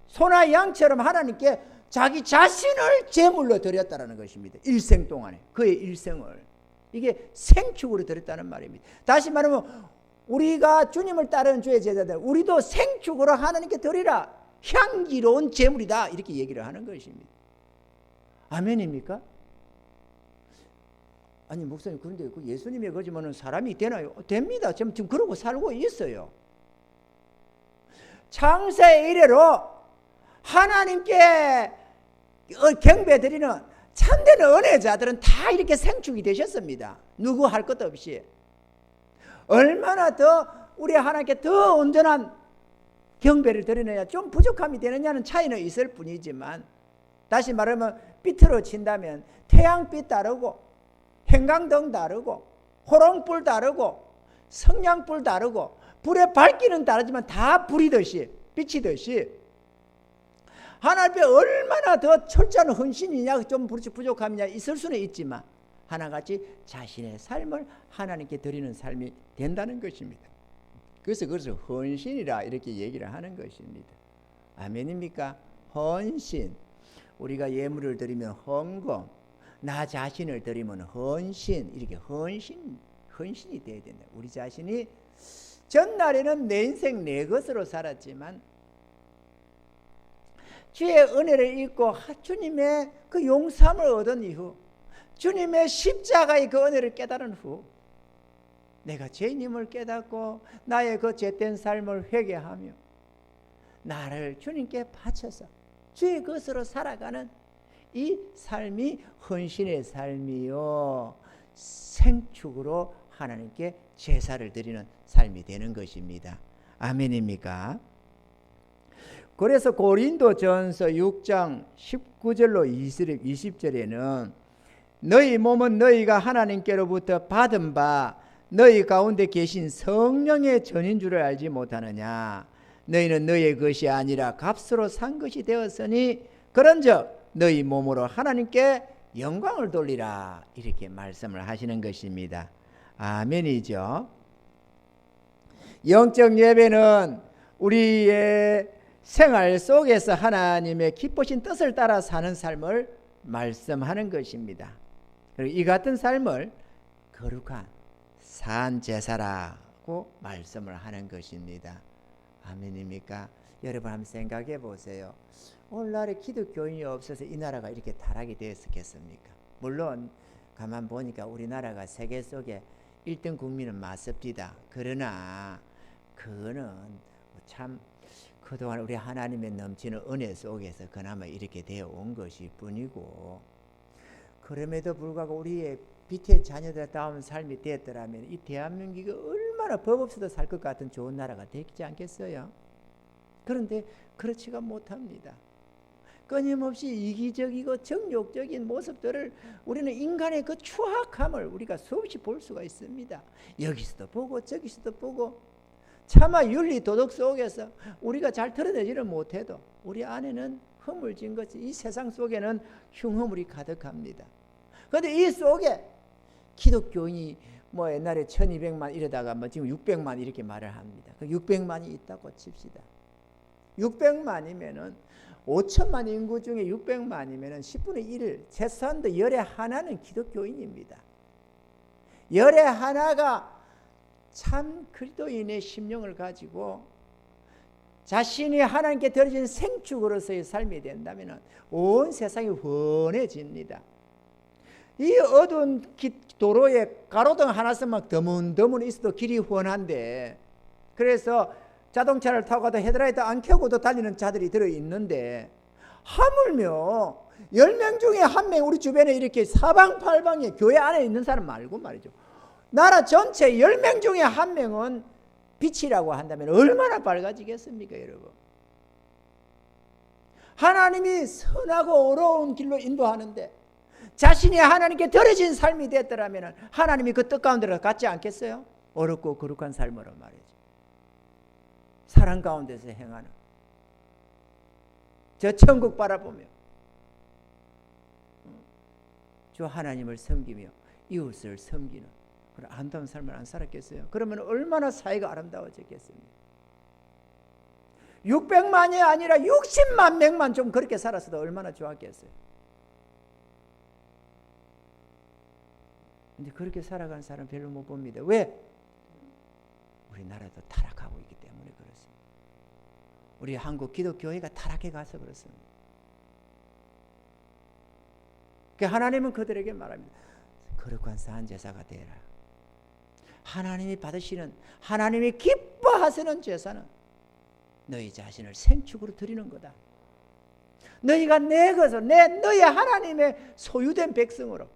Speaker 3: 소나 양처럼 하나님께 자기 자신을 제물로 드렸다는 것입니다. 일생 동안에 그의 일생을 이게 생축으로 드렸다는 말입니다. 다시 말하면 우리가 주님을 따르는 주의 제자들, 우리도 생축으로 하나님께 드리라. 향기로운 제물이다 이렇게 얘기를 하는 것입니다. 아멘입니까? 아니 목사님, 그런데 그 예수님의 거지만은 사람이 되나요? 됩니다. 지금 그러고 살고 있어요. 창세 이래로 하나님께 경배드리는 참된 은혜자들은 다 이렇게 생축이 되셨습니다. 누구 할 것도 없이. 얼마나 더 우리 하나님께 더 온전한 경배를 드리느냐, 좀 부족함이 되느냐는 차이는 있을 뿐이지만, 다시 말하면 빛으로 친다면 태양빛 다르고 형광등 다르고 호롱불 다르고 성냥불 다르고 불의 밝기는 다르지만 다 불이듯이 빛이듯이 하나님 앞에 얼마나 더 철저한 헌신이냐, 좀 부족함이냐 있을 수는 있지만 하나같이 자신의 삶을 하나님께 드리는 삶이 된다는 것입니다. 그래서 그것을 헌신이라 이렇게 얘기를 하는 것입니다. 아멘입니까? 헌신. 우리가 예물을 드리면 헌금, 나 자신을 드리면 헌신, 이렇게 헌신이 돼야 된다. 우리 자신이 전날에는 내 인생 내 것으로 살았지만 주의 은혜를 잊고 주님의 그 용서함을 얻은 이후, 주님의 십자가의 그 은혜를 깨달은 후, 내가 죄인임을 깨닫고 나의 그 죄된 삶을 회개하며 나를 주님께 바쳐서 주의 것으로 살아가는 이 삶이 헌신의 삶이요 생축으로 하나님께 제사를 드리는 삶이 되는 것입니다. 아멘입니까? 그래서 고린도전서 6장 19절로 20절에는 너희 몸은 너희가 하나님께로부터 받은 바 너희 가운데 계신 성령의 전인 줄을 알지 못하느냐. 너희는 너희의 것이 아니라 값으로 산 것이 되었으니 그런즉 너희 몸으로 하나님께 영광을 돌리라. 이렇게 말씀을 하시는 것입니다. 아멘이죠. 영적 예배는 우리의 생활 속에서 하나님의 기쁘신 뜻을 따라 사는 삶을 말씀하는 것입니다. 그리고 이 같은 삶을 거룩한 산 제사라고 말씀을 하는 것입니다. 아멘입니까? 여러분 한번 생각해 보세요. 오늘날에 기독교인이 없어서 이 나라가 이렇게 타락이 되었겠습니까? 물론 가만 보니까 우리나라가 세계 속에 1등 국민은 맞습니다. 그러나 그거는 참 그동안 우리 하나님의 넘치는 은혜 속에서 그나마 이렇게 되어 온 것일 뿐이고, 그럼에도 불구하고 우리의 빛의 자녀들다운 삶이 되었더라면 이 대한민국이 얼마나 법 없어도 살 것 같은 좋은 나라가 되지 않겠어요? 그런데 그렇지가 못합니다. 끊임없이 이기적이고 정욕적인 모습들을 우리는 인간의 그 추악함을 우리가 수없이 볼 수가 있습니다. 여기서도 보고 저기서도 보고, 차마 윤리 도덕 속에서 우리가 잘 드러내지는 못해도 우리 안에는 허물진 것이, 이 세상 속에는 흉허물이 가득합니다. 그런데 이 속에 기독교인이 뭐 옛날에 1200만 이러다가 뭐 지금 600만 이렇게 말을 합니다. 600만이 있다고 칩시다. 600만이면은 5천만 인구 중에 600만이면은 10분의 1, 최소한도 열에 하나는 기독교인입니다. 열에 하나가 참 그리스도인의 심령을 가지고 자신이 하나님께 드려진 생축으로서의 삶이 된다면 온 세상이 훤해집니다. 이 어두운 도로에 가로등 하나씩만 드문드문 있어도 길이 훤한데, 그래서 자동차를 타고 가도 헤드라이트 안 켜고도 달리는 자들이 들어있는데, 하물며 10명 중에 1명 우리 주변에 이렇게 사방팔방에 교회 안에 있는 사람 말고 말이죠, 나라 전체 10명 중에 1명은 빛이라고 한다면 얼마나 밝아지겠습니까, 여러분? 하나님이 선하고 어려운 길로 인도하는데 자신이 하나님께 드려진 삶이 됐더라면 하나님이 그 뜻 가운데로 갔지 않겠어요? 어렵고 거룩한 삶으로 말이죠. 사랑 가운데서 행하는, 저 천국 바라보며 주 하나님을 섬기며 이웃을 섬기는 그런 아름다운 삶을 안 살았겠어요? 그러면 얼마나 사회가 아름다워졌겠습니까? 600만이 아니라 60만 명만 좀 그렇게 살았어도 얼마나 좋았겠어요? 근데 그렇게 살아가는 사람 별로 못 봅니다. 왜? 우리나라도 타락하고 있기 때문에 그렇습니다. 우리 한국 기독교회가 타락해 가서 그렇습니다. 그러니까 하나님은 그들에게 말합니다. 거룩한 산 제사가 되라. 하나님이 받으시는, 하나님이 기뻐하시는 제사는 너희 자신을 생축으로 드리는 거다. 너희가 내 것을, 너희 하나님의 소유된 백성으로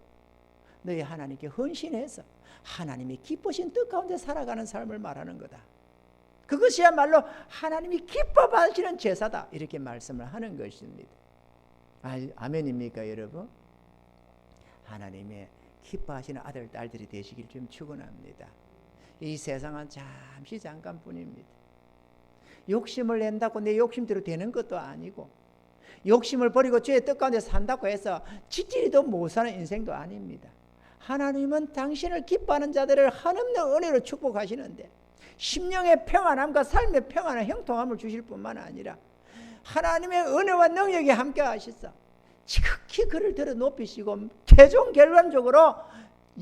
Speaker 3: 너희 하나님께 헌신해서 하나님이 기쁘신 뜻 가운데 살아가는 삶을 말하는 거다. 그것이야말로 하나님이 기뻐 받으시는 제사다. 이렇게 말씀을 하는 것입니다. 아멘입니까, 여러분? 하나님의 기뻐하시는 아들, 딸들이 되시길 좀 축원합니다. 이 세상은 잠시 잠깐뿐입니다. 욕심을 낸다고 내 욕심대로 되는 것도 아니고, 욕심을 버리고 죄의 뜻 가운데 산다고 해서 지지리도 못 사는 인생도 아닙니다. 하나님은 당신을 기뻐하는 자들을 한없는 은혜로 축복하시는데 심령의 평안함과 삶의 평안한 형통함을 주실 뿐만 아니라 하나님의 은혜와 능력이 함께 하시사 지극히 그를 들어 높이시고 최종 결론적으로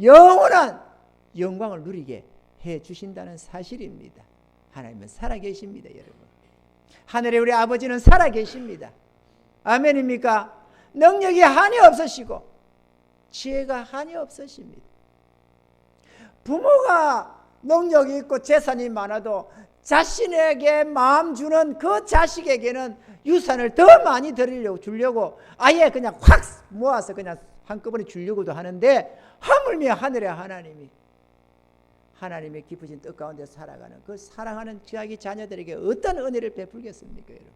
Speaker 3: 영원한 영광을 누리게 해 주신다는 사실입니다. 하나님은 살아계십니다, 여러분. 하늘의 우리 아버지는 살아계십니다. 아멘입니까? 능력이 한이 없으시고 지혜가 한이 없으십니다. 부모가 능력이 있고 재산이 많아도 자신에게 마음 주는 그 자식에게는 유산을 더 많이 주려고 아예 그냥 확 모아서 그냥 한꺼번에 주려고도 하는데, 하물며 하늘의 하나님의 깊으신 뜻 가운데 살아가는 그 사랑하는 자기 자녀들에게 어떤 은혜를 베풀겠습니까, 여러분?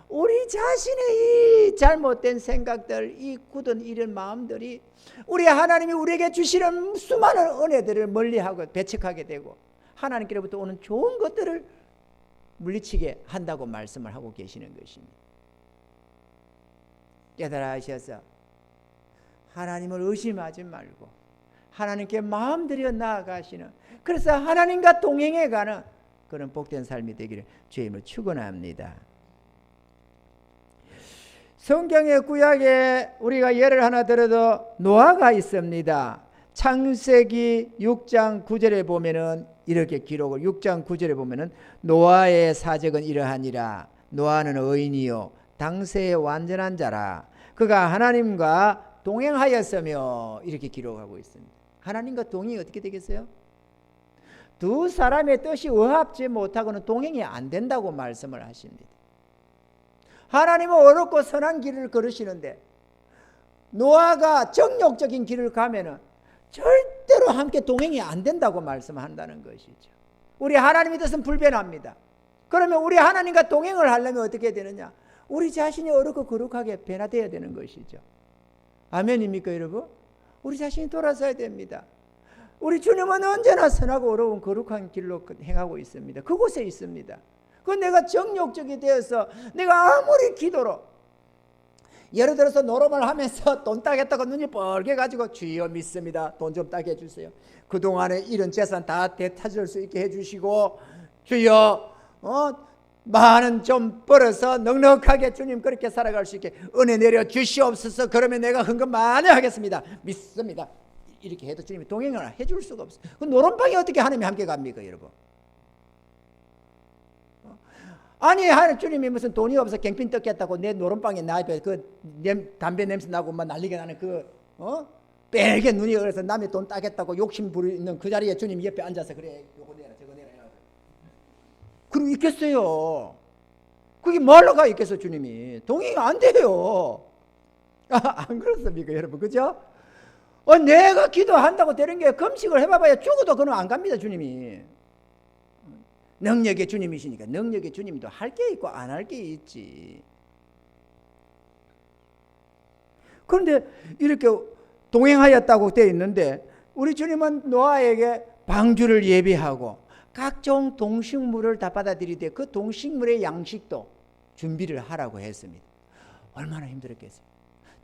Speaker 3: 우리 자신의 이 잘못된 생각들, 이 굳은 이런 마음들이 우리 하나님이 우리에게 주시는 수많은 은혜들을 멀리하고 배척하게 되고, 하나님께로부터 오는 좋은 것들을 물리치게 한다고 말씀을 하고 계시는 것입니다. 깨달아 하셔서 하나님을 의심하지 말고 하나님께 마음 들여 나아가시는, 그래서 하나님과 동행해가는 그런 복된 삶이 되기를 주의 이름으로 축원합니다. 성경의 구약에 우리가 예를 하나 들어도 노아가 있습니다. 창세기 6장 9절에 보면은 이렇게 기록을, 6장 9절에 보면은 노아의 사적은 이러하니라. 노아는 의인이요 당세의 완전한 자라. 그가 하나님과 동행하였으며, 이렇게 기록하고 있습니다. 하나님과 동행이 어떻게 되겠어요? 두 사람의 뜻이 어합지 못하고는 동행이 안 된다고 말씀을 하십니다. 하나님은 어렵고 선한 길을 걸으시는데 노아가 정욕적인 길을 가면은 절대로 함께 동행이 안 된다고 말씀한다는 것이죠. 우리 하나님의 뜻은 불변합니다. 그러면 우리 하나님과 동행을 하려면 어떻게 되느냐? 우리 자신이 어렵고 거룩하게 변화되어야 되는 것이죠. 아멘입니까, 여러분? 우리 자신이 돌아서야 됩니다. 우리 주님은 언제나 선하고 어려운 거룩한 길로 행하고 있습니다. 그곳에 있습니다. 그 내가 정욕적이 되어서 내가 아무리 기도로, 예를 들어서 노름을 하면서 돈 따겠다고 눈이 뻘게 가지고 주여 믿습니다, 돈 좀 따게 해주세요. 그동안에 이런 재산 다 되찾을 수 있게 해주시고, 주여 많은 좀 벌어서 넉넉하게 주님 그렇게 살아갈 수 있게 은혜 내려 주시옵소서. 그러면 내가 헌금 많이 하겠습니다, 믿습니다, 이렇게 해도 주님이 동행을 해줄 수가 없어요. 그 노름방에 어떻게 하나님이 함께 갑니까, 여러분? 아니, 주님이 무슨 돈이 없어 갱핀 뜯겠다고 내 노름방에 나 앞에 담배 냄새 나고 막 난리가 나는 빨개 눈이 그래서 남의 돈 따겠다고 욕심 부리는 그 자리에 주님 옆에 앉아서 그래 요거 내라 저거 내라 그러고 있겠어요? 그게 뭐하러 가 있겠어? 주님이 동행이 안 돼요. 안 그렇습니까, 여러분? 그죠? 내가 기도한다고 되는 게, 금식을 해봐봐야 죽어도 그는 안 갑니다, 주님이. 능력의 주님이시니까 능력의 주님도 할 게 있고 안 할 게 있지. 그런데 이렇게 동행하였다고 되어 있는데, 우리 주님은 노아에게 방주를 예비하고 각종 동식물을 다 받아들이되 그 동식물의 양식도 준비를 하라고 했습니다. 얼마나 힘들었겠어요.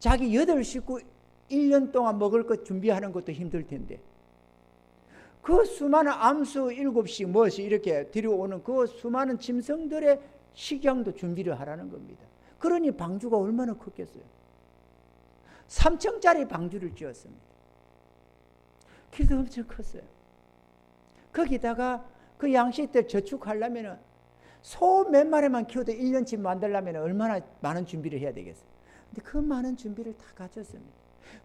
Speaker 3: 자기 8식구 1년 동안 먹을 것 준비하는 것도 힘들 텐데, 그 수많은 암수 7씩 무엇이 이렇게 들여오는 그 수많은 짐승들의 식량도 준비를 하라는 겁니다. 그러니 방주가 얼마나 컸겠어요. 3층짜리 방주를 지었습니다. 길도 엄청 컸어요. 거기다가 그 양식들 저축하려면 소 몇 마리만 키워도 1년치 만들려면 얼마나 많은 준비를 해야 되겠어요. 근데 그 많은 준비를 다 갖췄습니다.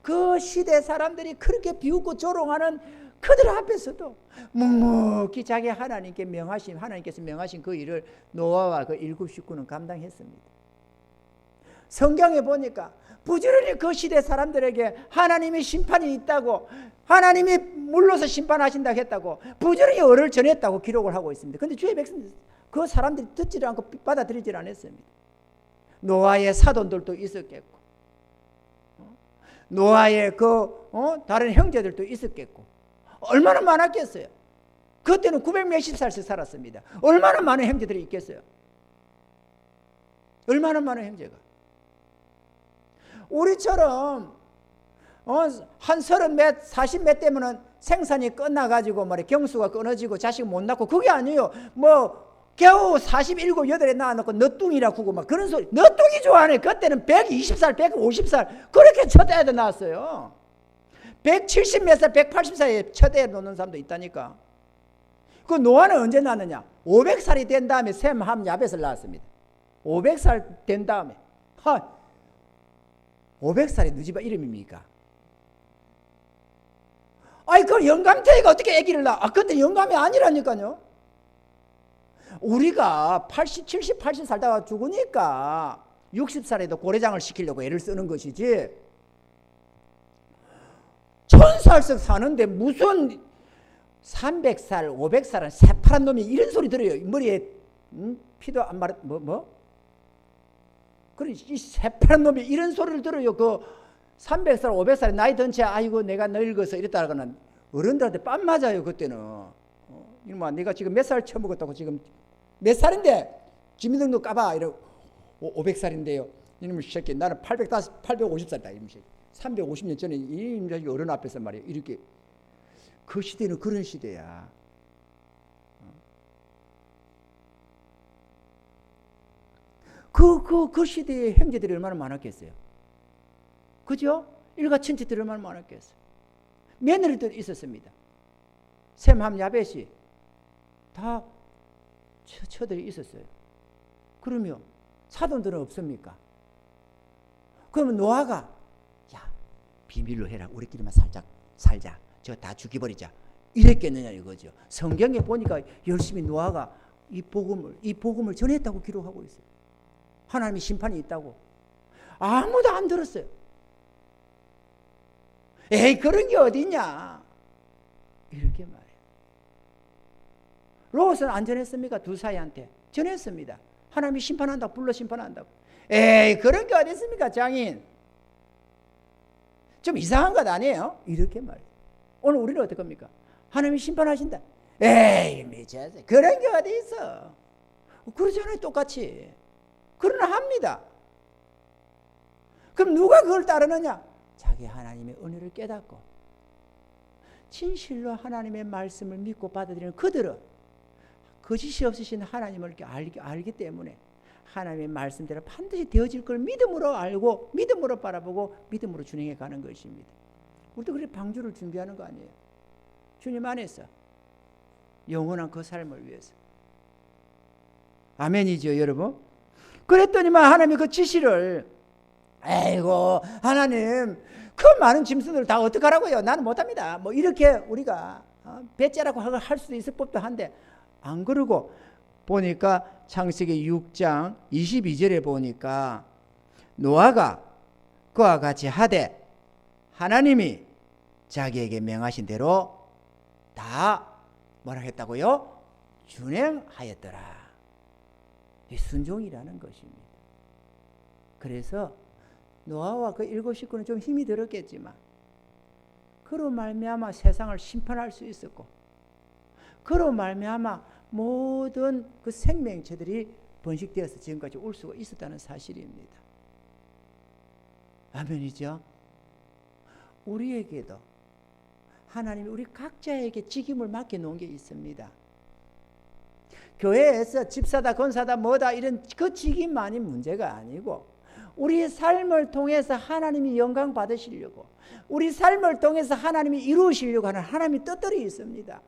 Speaker 3: 그 시대 사람들이 그렇게 비웃고 조롱하는 그들 앞에서도 묵묵히 자기 하나님께서 명하신 그 일을 노아와 그 7식구는 감당했습니다. 성경에 보니까 부지런히 그 시대 사람들에게 하나님의 심판이 있다고, 하나님이 물러서 심판하신다고 했다고 부지런히 어를 전했다고 기록을 하고 있습니다. 그런데 주의 백성들, 그 사람들이 듣지를 않고 받아들이질 않았습니다. 노아의 사돈들도 있었겠고, 노아의 다른 형제들도 있었겠고, 얼마나 많았겠어요. 그때는 900몇십 살씩 살았습니다. 얼마나 많은 형제들이 있겠어요. 얼마나 많은 형제가. 우리처럼 한 30몇 40몇 되면은 생산이 끝나가지고 경수가 끊어지고 자식 못 낳고, 그게 아니에요. 겨우 47, 8에 낳아놓고 너뚱이라 구고 막 그런 소리. 너뚱이 좋아하네. 그때는 120살, 150살 그렇게 첫 애도 낳았어요. 170 몇 살, 180살에 첫 애 놓는 사람도 있다니까. 그 노아는 언제 낳느냐? 500살이 된 다음에 셈, 함, 야벳을 낳았습니다. 500살 된 다음에. 500살이 누지바 이름입니까? 아니, 그 영감태이가 어떻게 아기를 낳아? 그때 영감이 아니라니까요. 우리가 80, 70, 80 살다가 죽으니까 60살에도 고래장을 시키려고 애를 쓰는 것이지 1000살씩 사는데 무슨 300살, 500살은 새파란 놈이 이런 소리 들어요. 머리에 피도 안 마르 그래 이 새파란 놈이 이런 소리를 들어요. 그 300살, 500살 나이 든 채 아이고 내가 늙어서 이랬다가는 어른들한테 빰 맞아요. 그때는 이놈아 내가 지금 몇 살 처먹었다고 지금 몇 살인데 주민등록 까봐 이러 500살인데요. 이놈의 새끼 나는 850살이다. 이놈의 새끼 350년 전에 이 어른 앞에서 말이에요. 이렇게 그 시대는 그런 시대야. 그 시대에 형제들이 얼마나 많았겠어요. 그죠? 일가천지들이 얼마나 많았겠어요. 며느리도 있었습니다. 셈함 야벳이 다 처들이 있었어요. 그러면 사돈들은 없습니까? 그러면 노아가 야 비밀로 해라. 우리끼리만 살짝 살자. 저 다 죽여버리자. 이랬겠느냐 이거죠. 성경에 보니까 열심히 노아가 이 복음을 전했다고 기록하고 있어요. 하나님의 심판이 있다고. 아무도 안 들었어요. 에이 그런 게 어디냐. 이렇게 말해요. 롯은 안 전했습니까? 두 사이한테 전했습니다. 하나님이 심판한다고 불러 심판한다고. 에이 그런 게 어디 있습니까 장인. 좀 이상한 것 아니에요? 이렇게 말해요. 오늘 우리는 어떨 겁니까? 하나님이 심판하신다. 에이 미쳐서 그런 게 어디 있어. 그러잖아요 똑같이. 그러나 합니다. 그럼 누가 그걸 따르느냐? 자기 하나님의 은혜를 깨닫고 진실로 하나님의 말씀을 믿고 받아들이는 그들은 거짓이 없으신 하나님을 알기 때문에 하나님의 말씀대로 반드시 되어질 걸 믿음으로 알고 믿음으로 바라보고 믿음으로 준행해 가는 것입니다. 우리도 그렇게 방주를 준비하는 거 아니에요. 주님 안에서 영원한 그 삶을 위해서. 아멘이죠 여러분. 그랬더니만 하나님이 그 지시를 아이고 하나님 그 많은 짐승들을 다 어떡하라고요. 나는 못합니다. 뭐 이렇게 우리가 배째라고 할 수도 있을 법도 한데 안 그러고 보니까 창세기 6장 22절에 보니까 노아가 그와 같이 하되 하나님이 자기에게 명하신 대로 다 뭐라 했다고요? 준행하였더라. 순종이라는 것입니다. 그래서 노아와 그 7 식구는 좀 힘이 들었겠지만 그로 말미암아 세상을 심판할 수 있었고 그로 말미암아 모든 그 생명체들이 번식되어서 지금까지 올 수가 있었다는 사실입니다. 아멘이죠? 우리에게도 하나님이 우리 각자에게 직임을 맡겨놓은 게 있습니다. 교회에서 집사다 권사다 뭐다 이런 그 직임만이 문제가 아니고 우리의 삶을 통해서 하나님이 영광 받으시려고 우리 삶을 통해서 하나님이 이루시려고 하는 하나님의 뜻들이 있습니다.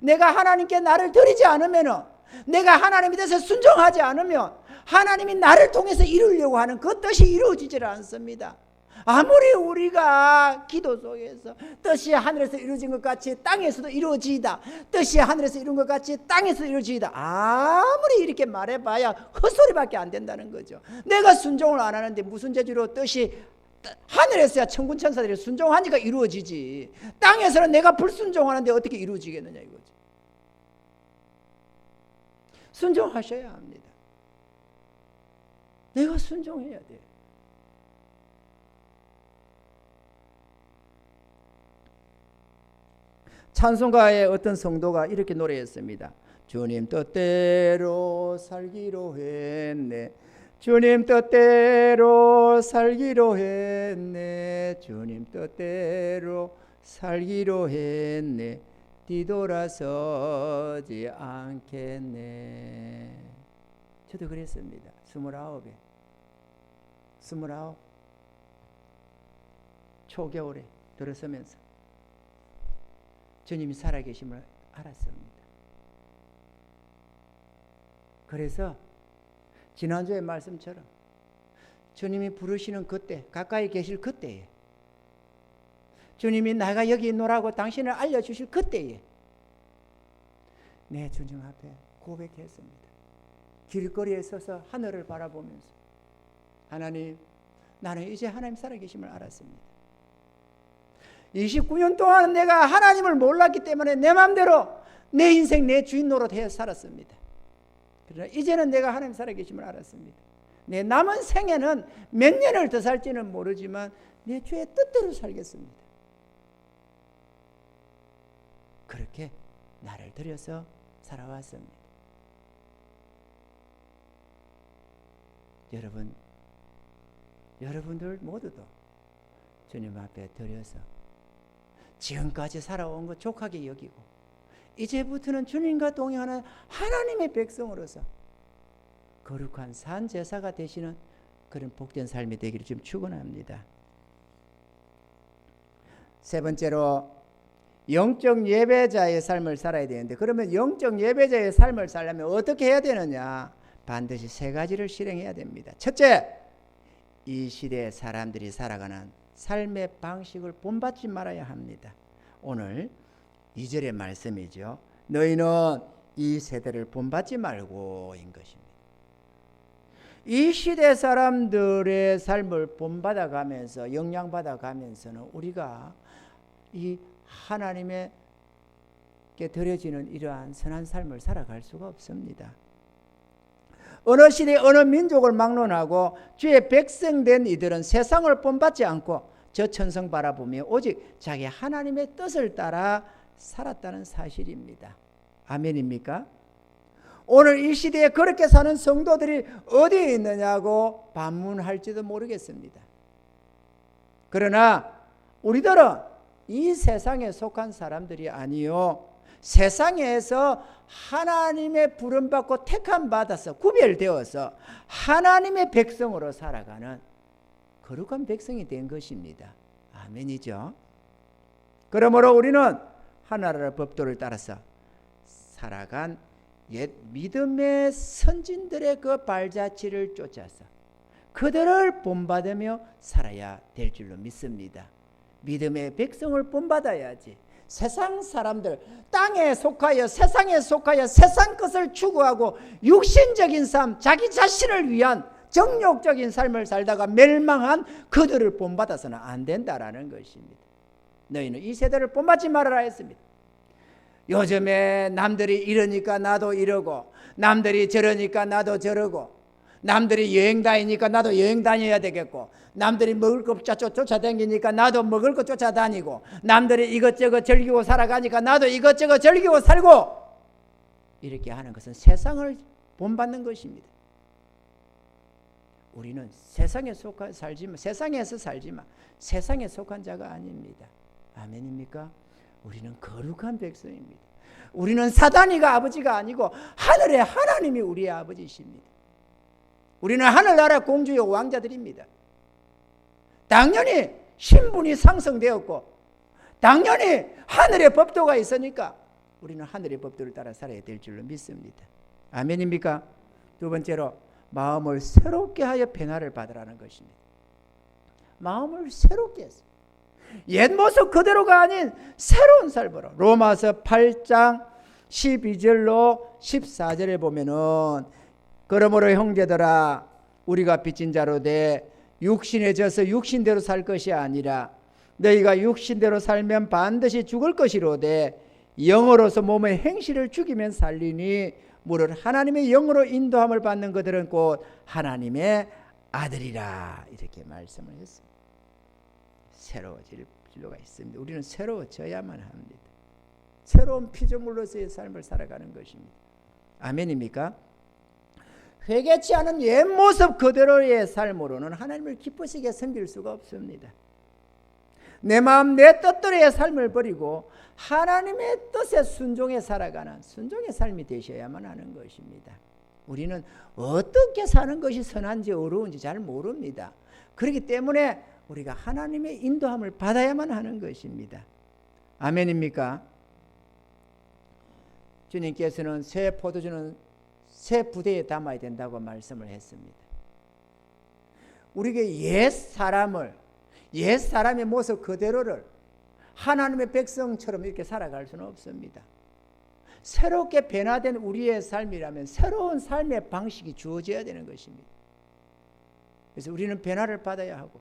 Speaker 3: 내가 하나님께 나를 드리지 않으면 내가 하나님에 대해서 순종하지 않으면 하나님이 나를 통해서 이루려고 하는 그 뜻이 이루어지질 않습니다. 아무리 우리가 기도 속에서 뜻이 하늘에서 이루어진 것 같이 땅에서도 이루어지이다. 뜻이 하늘에서 이룬 것 같이 땅에서도 이루어지이다. 아무리 이렇게 말해봐야 헛소리밖에 안 된다는 거죠. 내가 순종을 안 하는데 무슨 재주로 뜻이 하늘에서야 천군 천사들이 순종하니까 이루어지지. 땅에서는 내가 불순종하는데 어떻게 이루어지겠느냐 이거죠. 순종하셔야 합니다. 내가 순종해야 돼요. 찬송가의 어떤 성도가 이렇게 노래했습니다. 주님 뜻대로 살기로 했네. 주님 뜻대로 살기로 했네. 주님 뜻대로 살기로 했네. 뒤돌아서지 않겠네. 저도 그랬습니다. 29에 29 초겨울에 들어서면서 주님이 살아계심을 알았습니다. 그래서 지난주의 말씀처럼 주님이 부르시는 그때 가까이 계실 그때에 주님이 내가 여기 있노라고 당신을 알려주실 그때에 내 주님 앞에 고백했습니다. 길거리에 서서 하늘을 바라보면서 하나님, 나는 이제 하나님 살아계심을 알았습니다. 29년 동안 내가 하나님을 몰랐기 때문에 내 마음대로 내 인생 내 주인 노릇해 살았습니다. 그러나 이제는 내가 하나님 살아계심을 알았습니다. 내 남은 생에는 몇 년을 더 살지는 모르지만 내 주의 뜻대로 살겠습니다. 그렇게 나를 들여서 살아왔습니다. 여러분들 모두도 주님 앞에 들여서 지금까지 살아온 것 족하게 여기고 이제부터는 주님과 동행하는 하나님의 백성으로서 거룩한 산 제사가 되시는 그런 복된 삶이 되기를 좀 축원합니다. 세 번째로 영적 예배자의 삶을 살아야 되는데, 그러면 영적 예배자의 삶을 살려면 어떻게 해야 되느냐? 반드시 세 가지를 실행해야 됩니다. 첫째, 이 시대의 사람들이 살아가는 삶의 방식을 본받지 말아야 합니다. 오늘 2절의 말씀이죠. 너희는 이 세대를 본받지 말고인 것입니다. 이 시대 사람들의 삶을 본받아 가면서 영향받아 가면서는 우리가 이 하나님께 드려지는 이러한 선한 삶을 살아갈 수가 없습니다. 어느 시대 어느 민족을 막론하고 주의 백성된 이들은 세상을 본받지 않고 저 천성 바라보며 오직 자기 하나님의 뜻을 따라 살았다는 사실입니다. 아멘입니까? 오늘 이 시대에 그렇게 사는 성도들이 어디에 있느냐고 반문할지도 모르겠습니다. 그러나 우리들은 이 세상에 속한 사람들이 아니요, 세상에서 하나님의 부름받고 택함받아서 구별되어서 하나님의 백성으로 살아가는 거룩한 백성이 된 것입니다. 아멘이죠. 그러므로 우리는 하나님의 법도를 따라서 살아간 옛 믿음의 선진들의 그 발자취를 쫓아서 그들을 본받으며 살아야 될 줄로 믿습니다. 믿음의 백성을 본받아야지 세상 사람들, 땅에 속하여 세상에 속하여 세상 것을 추구하고 육신적인 삶, 자기 자신을 위한 정욕적인 삶을 살다가 멸망한 그들을 본받아서는 안 된다라는 것입니다. 너희는 이 세대를 본받지 말아라 했습니다. 요즘에 남들이 이러니까 나도 이러고, 남들이 저러니까 나도 저러고, 남들이 여행 다니니까 나도 여행 다녀야 되겠고, 남들이 먹을 것 쫓아다니니까 나도 먹을 것 쫓아다니고, 남들이 이것저것 즐기고 살아가니까 나도 이것저것 즐기고 살고, 이렇게 하는 것은 세상을 본받는 것입니다. 우리는 세상에 속한 살지만, 세상에서 살지만 세상에 속한 자가 아닙니다. 아멘입니까? 우리는 거룩한 백성입니다. 우리는 사단이가 아버지가 아니고 하늘의 하나님이 우리의 아버지십니다. 우리는 하늘나라 공주의 왕자들입니다. 당연히 신분이 상승되었고 당연히 하늘의 법도가 있으니까 우리는 하늘의 법도를 따라 살아야 될 줄로 믿습니다. 아멘입니까? 두 번째로 마음을 새롭게 하여 변화를 받으라는 것입니다. 마음을 새롭게 해서 옛 모습 그대로가 아닌 새로운 삶으로, 로마서 8장 12절로 14절에 보면은 그러므로 형제들아 우리가 빚진 자로 돼 육신에 져서 육신대로 살 것이 아니라 너희가 육신대로 살면 반드시 죽을 것이로되 영으로서 몸의 행실을 죽이면 살리니 무릇 하나님의 영으로 인도함을 받는 그들은 곧 하나님의 아들이라. 이렇게 말씀을 했습니다. 새로워질 필요가 있습니다. 우리는 새로워져야만 합니다. 새로운 피조물로서의 삶을 살아가는 것입니다. 아멘입니까? 회개치 않은 옛 모습 그대로의 삶으로는 하나님을 기쁘시게 섬길 수가 없습니다. 내 마음 내 뜻대로의 삶을 버리고 하나님의 뜻에 순종해 살아가는 순종의 삶이 되셔야만 하는 것입니다. 우리는 어떻게 사는 것이 선한지 어려운지 잘 모릅니다. 그렇기 때문에 우리가 하나님의 인도함을 받아야만 하는 것입니다. 아멘입니까? 주님께서는 새 포도주는 새 부대에 담아야 된다고 말씀을 했습니다. 우리에게 옛 사람의 모습 그대로를 하나님의 백성처럼 이렇게 살아갈 수는 없습니다. 새롭게 변화된 우리의 삶이라면 새로운 삶의 방식이 주어져야 되는 것입니다. 그래서 우리는 변화를 받아야 하고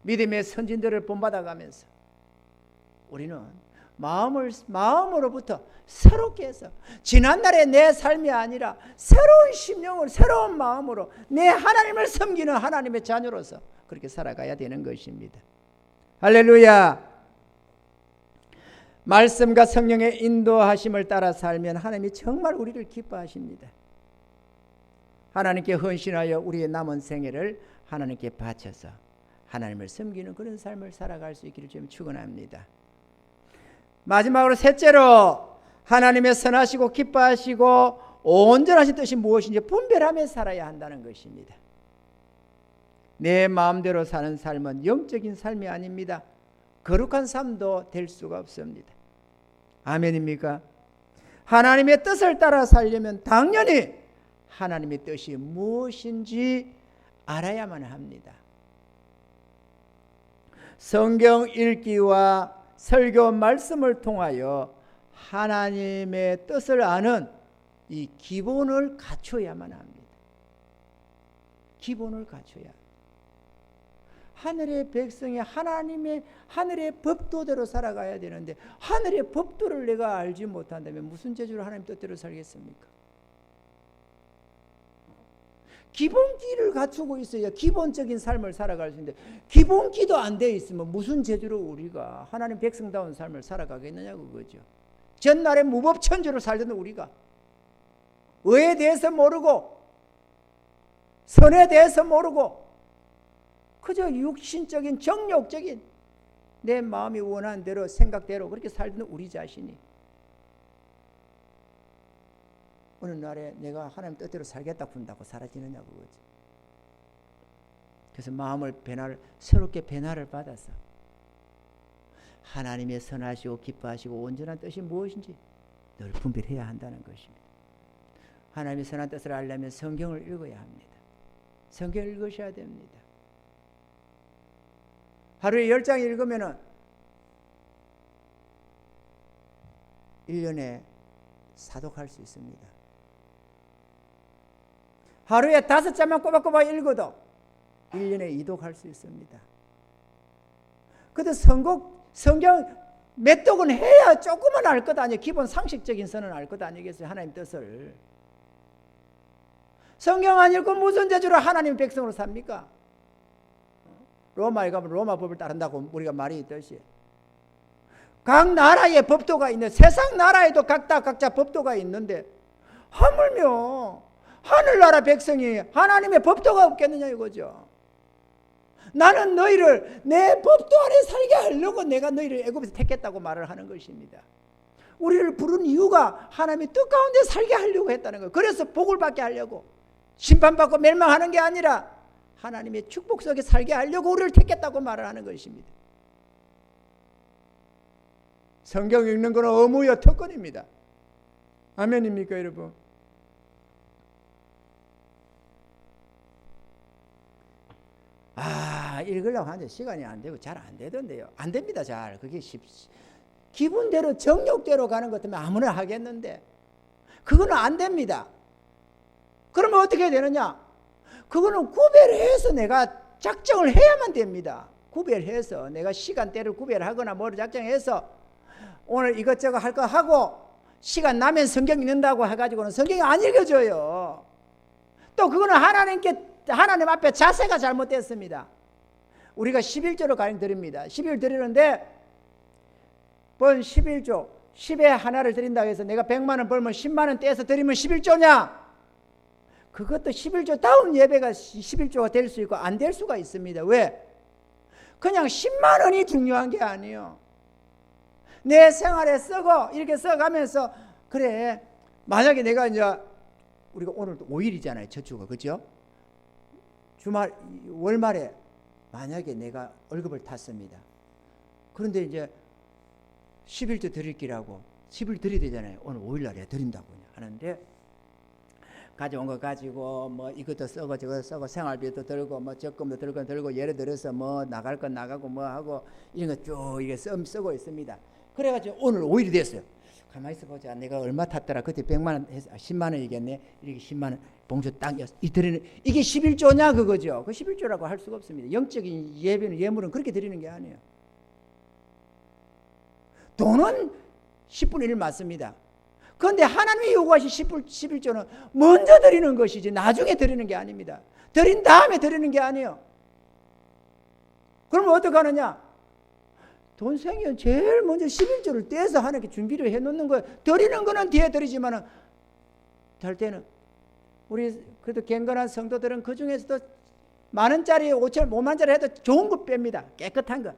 Speaker 3: 믿음의 선진들을 본받아가면서 우리는 마음으로부터 새롭게 해서 지난날의 내 삶이 아니라 새로운 심령으로 새로운 마음으로 내 하나님을 섬기는 하나님의 자녀로서 그렇게 살아가야 되는 것입니다. 할렐루야. 말씀과 성령의 인도하심을 따라 살면 하나님이 정말 우리를 기뻐하십니다. 하나님께 헌신하여 우리의 남은 생애를 하나님께 바쳐서 하나님을 섬기는 그런 삶을 살아갈 수 있기를 좀 축원합니다. 마지막으로 셋째로 하나님의 선하시고 기뻐하시고 온전하신 뜻이 무엇인지 분별하며 살아야 한다는 것입니다. 내 마음대로 사는 삶은 영적인 삶이 아닙니다. 거룩한 삶도 될 수가 없습니다. 아멘입니까? 하나님의 뜻을 따라 살려면 당연히 하나님의 뜻이 무엇인지 알아야만 합니다. 성경 읽기와 설교 말씀을 통하여 하나님의 뜻을 아는 이 기본을 갖춰야만 합니다. 기본을 갖춰야 합니다. 하늘의 백성이 하늘의 법도대로 살아가야 되는데 하늘의 법도를 내가 알지 못한다면 무슨 재주로 하나님 뜻대로 살겠습니까? 기본기를 갖추고 있어야 기본적인 삶을 살아갈 수 있는데 기본기도 안 돼 있으면 무슨 재주로 우리가 하나님 백성다운 삶을 살아가겠느냐고 그거죠. 전날에 무법천주로 살던 우리가 의에 대해서 모르고 선에 대해서 모르고 그저 육신적인 정욕적인 내 마음이 원하는 대로 생각대로 그렇게 살던 우리 자신이 어느 날에 내가 하나님 뜻대로 살겠다 군다고 사라지느냐고 그거지. 그래서 마음을 새롭게 변화를 받아서 하나님의 선하시고 기뻐하시고 온전한 뜻이 무엇인지 늘 분별해야 한다는 것입니다. 하나님의 선한 뜻을 알려면 성경을 읽어야 합니다. 성경을 읽으셔야 됩니다. 하루에 10장 읽으면은 1년에 사독할 수 있습니다. 하루에 5장만 꼬박꼬박 읽어도 1년에 이독할 수 있습니다. 근데 성경 몇 독은 해야 조금은 알 것 아니에요. 기본 상식적인 선은 알 것 아니겠어요. 하나님 뜻을. 성경 안 읽고 무슨 재주로 하나님 백성으로 삽니까? 로마에 가면 로마 법을 따른다고 우리가 말이 있듯이 각 나라의 법도가 있는데 세상 나라에도 각자 법도가 있는데 하물며 하늘나라 백성이 하나님의 법도가 없겠느냐 이거죠. 나는 너희를 내 법도 안에 살게 하려고 내가 너희를 애굽에서 택했다고 말을 하는 것입니다. 우리를 부른 이유가 하나님의 뜻 가운데 살게 하려고 했다는 거예요. 그래서 복을 받게 하려고 심판받고 멸망하는 게 아니라 하나님의 축복 속에 살게 하려고 우리를 택했다고 말을 하는 것입니다. 성경 읽는 것은 의무여 특권입니다. 아멘입니까 여러분? 읽으려고 하는데 시간이 안 되고 잘 안 되던데요. 안 됩니다. 잘. 그게 기분대로 정욕대로 가는 것 때문에 아무나 하겠는데 그거는 안 됩니다. 그러면 어떻게 되느냐? 그거는 구별해서 내가 작정을 해야만 됩니다. 구별해서 내가 시간대를 구별하거나 뭐를 작정해서 오늘 이것저것 할 거 하고 시간 나면 성경 읽는다고 해가지고는 성경이 안 읽어져요. 또 그거는 하나님 앞에 자세가 잘못됐습니다. 우리가 11조로 가령 드립니다. 11 드리는데 번 11조 10에 하나를 드린다고 해서 내가 100만 원 벌면 10만 원 떼서 드리면 11조냐? 그것도 11조 다운 예배가 11조가 될 수 있고 안 될 수가 있습니다. 왜? 그냥 10만 원이 중요한 게 아니에요. 내 생활에 쓰고 이렇게 써가면서 그래 만약에 내가 이제 우리가 오늘 5일이잖아요. 첫 주가 그죠? 월말에 만약에 내가 월급을 탔습니다. 그런데 이제 11조 드릴기라고 10일 드려야 되잖아요. 오늘 5일날에 드린다고 하는데 가져온 거 가지고 뭐 이것도 쓰고 저것도 쓰고 생활비도 들고 뭐 적금도 들고 예를 들어서 뭐 나갈 건 나가고 뭐 하고 이런 거 쭉 이게 쓰고 있습니다. 그래가지고 오늘 5일이 됐어요. 가만히 있어 보자. 내가 얼마 탔더라. 그때 100만 원, 10만 원이겠네. 이렇게 10만 원 봉투 딱 이 드리는 이게 11조냐 그거죠. 그 11조라고 할 수가 없습니다. 영적인 예배는 예물은 그렇게 드리는 게 아니에요. 돈은 10분의 1 맞습니다. 그런데 하나님이 요구하신 11조는 먼저 드리는 것이지 나중에 드리는 게 아닙니다. 드린 다음에 드리는 게 아니에요. 그럼 어떻게 하느냐? 돈 생기면 제일 먼저 11조를 떼서 하나님께 준비를 해놓는 거예요. 드리는 거는 뒤에 드리지만은 될 때는 우리 그래도 경건한 성도들은 그 중에서도 만원짜리 5만원짜리 해도 좋은 거 뺍니다. 깨끗한 거.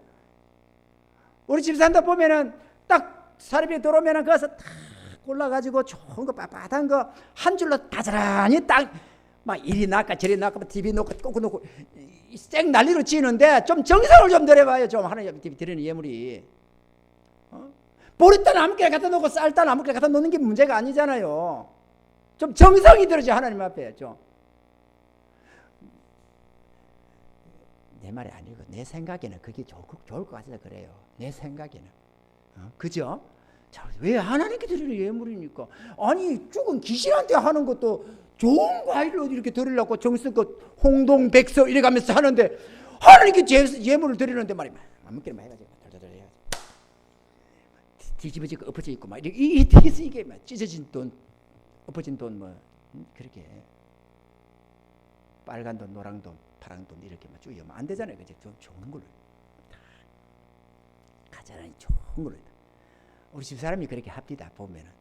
Speaker 3: 우리 집사람들 보면은 딱 사람이 들어오면은 거기서 탁 골라가지고 좋은 거 빳빳한 거 한 줄로 다자라니 딱 막 이리 나까 저리 나까 TV 놓고 꽂고 놓고 쌩 난리로 치는데 좀 정성을 좀 들여봐요. 좀 하나님 TV 드리는 예물이. 보리단 아무렇게나 갖다 놓고 쌀단 아무렇게나 갖다 놓는 게 문제가 아니잖아요. 좀 정성이 들어죠. 하나님 앞에 좀. 내 말이 아니고 내 생각에는 그게 좋을 것 같아서 그래요. 내 생각에는. 그죠? 자, 왜 하나님께 드리는 예물이니까. 아니 죽은 귀신한테 하는 것도 좋은 과일로 이렇게 드리려고 정성껏 홍동백서 이래가면서 하는데 하나님께 예물을 드리는데 말이야. 아무렇게나 해가지고 뒤집어지고 엎어져 있고 막 이게 막 찢어진 돈, 엎어진 돈 뭐 그렇게 빨간 돈, 노랑 돈, 파란 돈 이렇게 막 쭉 안 되잖아요. 그죠? 좀 좋은 걸로 가자니 좋은 걸로. 우리 집 사람이 그렇게 합디다 보면은.